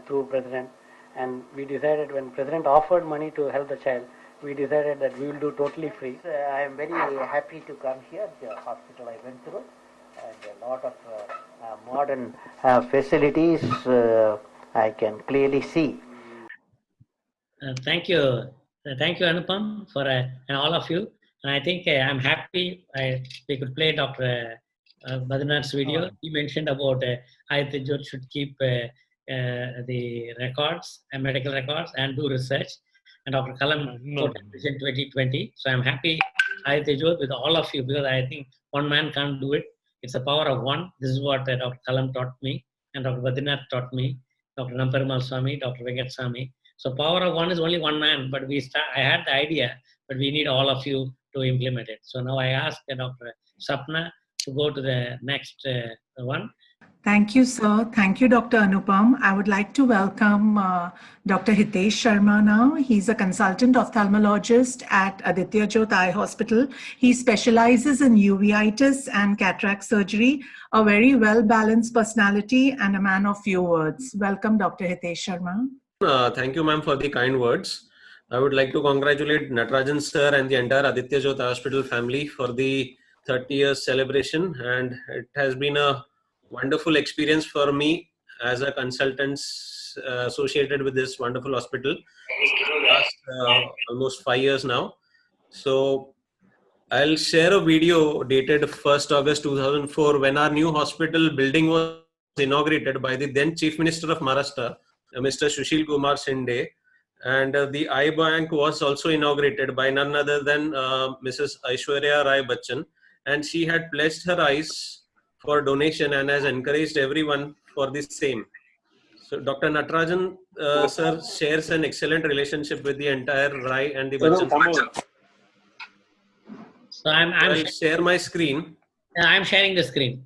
through President, and we decided, when President offered money to help the child, we decided that we will do totally free. I am very happy to come here, the hospital I went through, and a lot of modern facilities I can clearly see. Thank you. Thank you, Anupam, for and all of you. And I think I'm happy we could play Dr. Badrinath's video. He mentioned about Aditya Jyot should keep the records, medical records, and do research. And Dr. Kalam Vision 2020. So I'm happy, Aditya Jyot, with all of you, because I think one man can't do it. It's the power of one. This is what Dr. Kalam taught me, and Dr. Badrinath taught me, Dr. Namparamal Swami, Dr. Venkat Swami. So power of one is only one man, but I had the idea, but we need all of you to implement it. So now I ask Dr. Sapna to go to the next one. Thank you, sir. Thank you, Dr. Anupam. I would like to welcome Dr. Hitesh Sharma now. He's a consultant ophthalmologist at Aditya Jyot Eye Hospital. He specializes in uveitis and cataract surgery, a very well-balanced personality and a man of few words. Welcome, Dr. Hitesh Sharma. Thank you, ma'am, for the kind words. I would like to congratulate Natarajan sir and the entire Aditya Jyot Hospital family for the 30 years celebration, and it has been a wonderful experience for me as a consultant associated with this wonderful hospital last almost 5 years now. So I'll share a video dated 1st August 2004 when our new hospital building was inaugurated by the then Chief Minister of Maharashtra, Mr. Sushil Kumar Shinde, and the eye bank was also inaugurated by none other than Mrs. Aishwarya Rai Bachchan, and she had pledged her eyes for donation and has encouraged everyone for the same. So Dr. Natarajan sir shares an excellent relationship with the entire Rai and the Bachchan family. So I'll share my screen. I'm sharing the screen.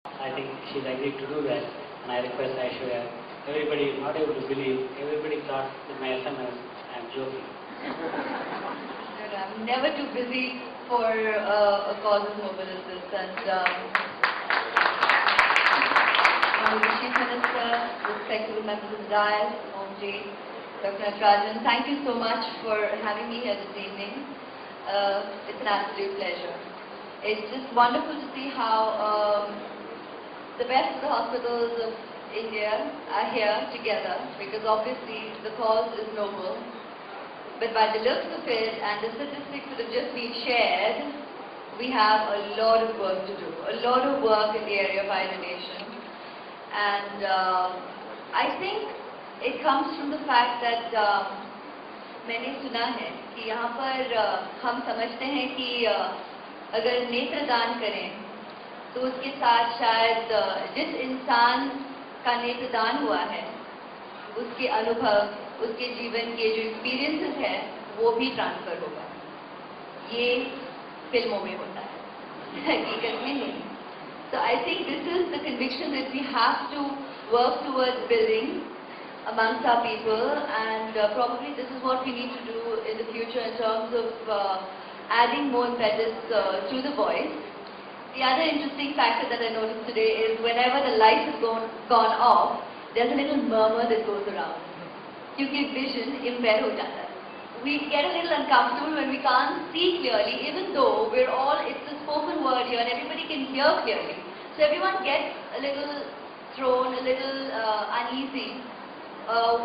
I think she's agreed to do that, and I request Aishwarya. Everybody is not able to believe. Everybody thought that my SMS, I'm joking. I'm never too busy for a cause as noble as this. And the Chief Minister, respectable members of the dais, Omji, Dr. Natarajan, thank you so much for having me here this evening. It's an absolute pleasure. It's just wonderful to see how the best of the hospitals of India are here together, because obviously the cause is noble. But by the looks of it and the statistics that have just been shared, we have a lot of work to do, a lot of work in the area of eye donation. And I think it comes from the fact that मैंने सुना है कि यहाँ पर हम समझते हैं कि अगर नेत्र दान करें तो उसके साथ शायद जिस इंसान का नेत्र दान हुआ है उसके अनुभव, उसके जीवन के जो experiences हैं, वो भी transfer होगा. ये फिल्मों में होता है, हकीकत में नहीं. So I think this is the conviction that we have to work towards building amongst our people, and probably this is what we need to do in the future in terms of adding more impetus to the voice. The other interesting factor that I noticed today is whenever the light has gone off, there's a little murmur that goes around. Because vision impair ho jata hai. We get a little uncomfortable when we can't see clearly, even though we're all, it's a spoken word here and everybody can hear clearly. So everyone gets a little thrown, a little uneasy.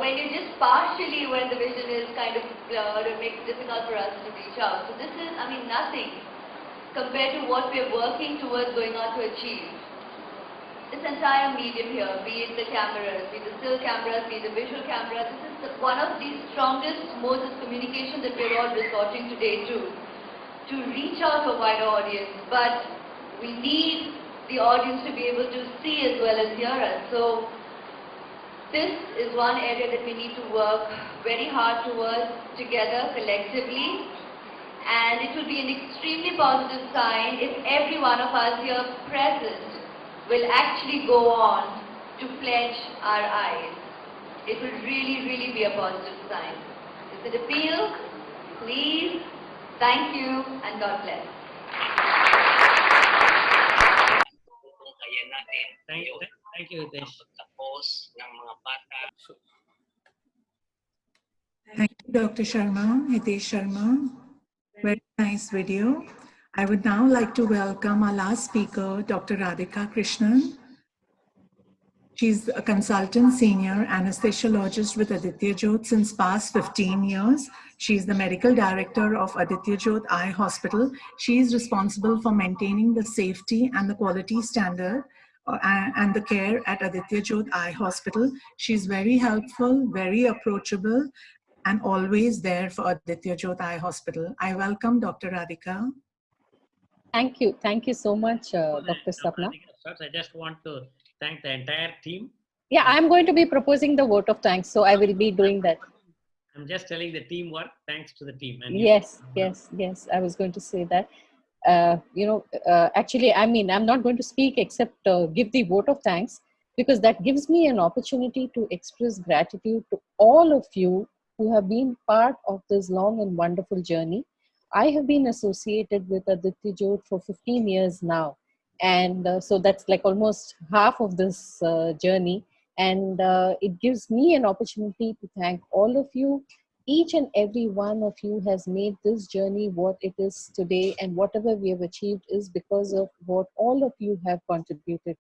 When you're just partially, when the vision is kind of blurred, it makes it difficult for us to reach out. So this is, I mean, nothing compared to what we're working towards going on to achieve. This entire medium here, be it the cameras, be it the still cameras, be it the visual cameras, this is one of the strongest modes of communication that we're all resorting today to reach out to a wider audience. But we need the audience to be able to see as well as hear us. So this is one area that we need to work very hard towards together, collectively. And it will be an extremely positive sign if every one of us here present will actually go on to pledge our eyes. It will really, really be a positive sign. Is it appeal? Please. Thank you and God bless. Thank you, Hitesh. Thank you, Dr. Sharma, Hitesh Sharma. Very nice video. I would now like to welcome our last speaker, Dr. Radhika Krishnan. She's a consultant senior anesthesiologist with Aditya Jyot since past 15 years. She's the medical director of Aditya Jyot Eye Hospital. She is responsible for maintaining the safety and the quality standard and the care at Aditya Jyot Eye Hospital. She's very helpful, very approachable, and always there for Aditya Jyot Eye Hospital. I welcome Dr. Radhika. Thank you. Thank you so much, Dr. Sapna. I just want to thank the entire team. Yeah, I'm going to be proposing the vote of thanks, so I will be doing that. I'm just telling the teamwork, thanks to the team. And Yes, I was going to say that. Actually, I mean, I'm not going to speak except give the vote of thanks, because that gives me an opportunity to express gratitude to all of you who have been part of this long and wonderful journey. I have been associated with Aditya Jyot for 15 years now. And so that's like almost half of this journey. And it gives me an opportunity to thank all of you. Each and every one of you has made this journey what it is today, and whatever we have achieved is because of what all of you have contributed.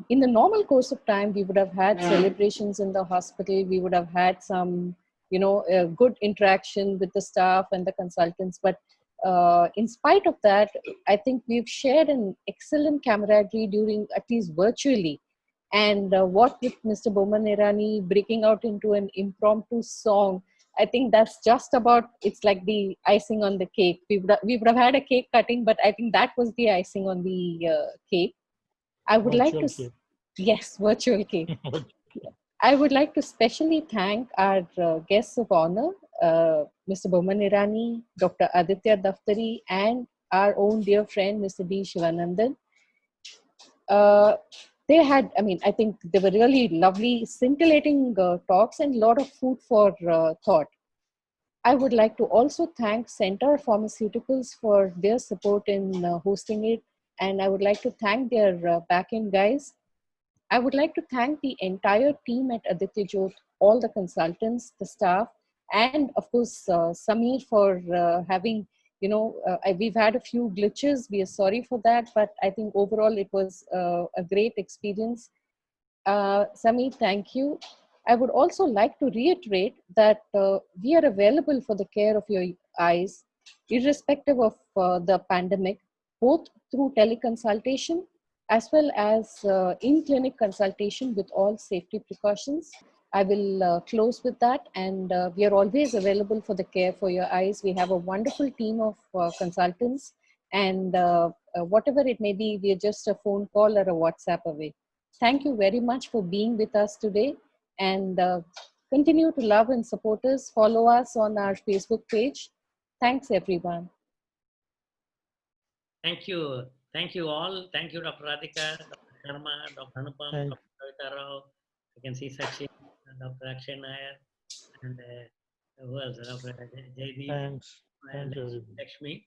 In the normal course of time, we would have had celebrations in the hospital. We would have had some, good interaction with the staff and the consultants. But in spite of that, I think we've shared an excellent camaraderie during, at least virtually. And what with Mr. Boman Irani breaking out into an impromptu song, I think that's just about, it's like the icing on the cake. We would have had a cake cutting, but I think that was the icing on the cake. I would like to, yes, virtual cake. I would like to specially thank our guests of honor, Mr. Boman Irani, Dr. Aditya Daftari, and our own dear friend, Mr. D. Shivanandan. They had, I think they were really lovely, scintillating talks and a lot of food for thought. I would like to also thank Center Pharmaceuticals for their support in hosting it. And I would like to thank their back-end guys. I would like to thank the entire team at Aditya Jyot, all the consultants, the staff, and of course, Sameer for having, we've had a few glitches. We are sorry for that, but I think overall it was a great experience. Sameer, thank you. I would also like to reiterate that we are available for the care of your eyes, irrespective of the pandemic, both through teleconsultation as well as in-clinic consultation with all safety precautions. I will close with that, and we are always available for the care for your eyes. We have a wonderful team of consultants, and whatever it may be, we are just a phone call or a WhatsApp away. Thank you very much for being with us today, and continue to love and support us. Follow us on our Facebook page. Thanks, everyone. Thank you. Thank you all. Thank you, Dr. Radhika, Dr. Sharma, Dr. Anupam, Thank- Dr. Kavita Rao. You can see Sachin, Dr. Akshay Nair, and who else? Dr. Jaydeep, Thanks. Thank you, everyone. Lakshmi.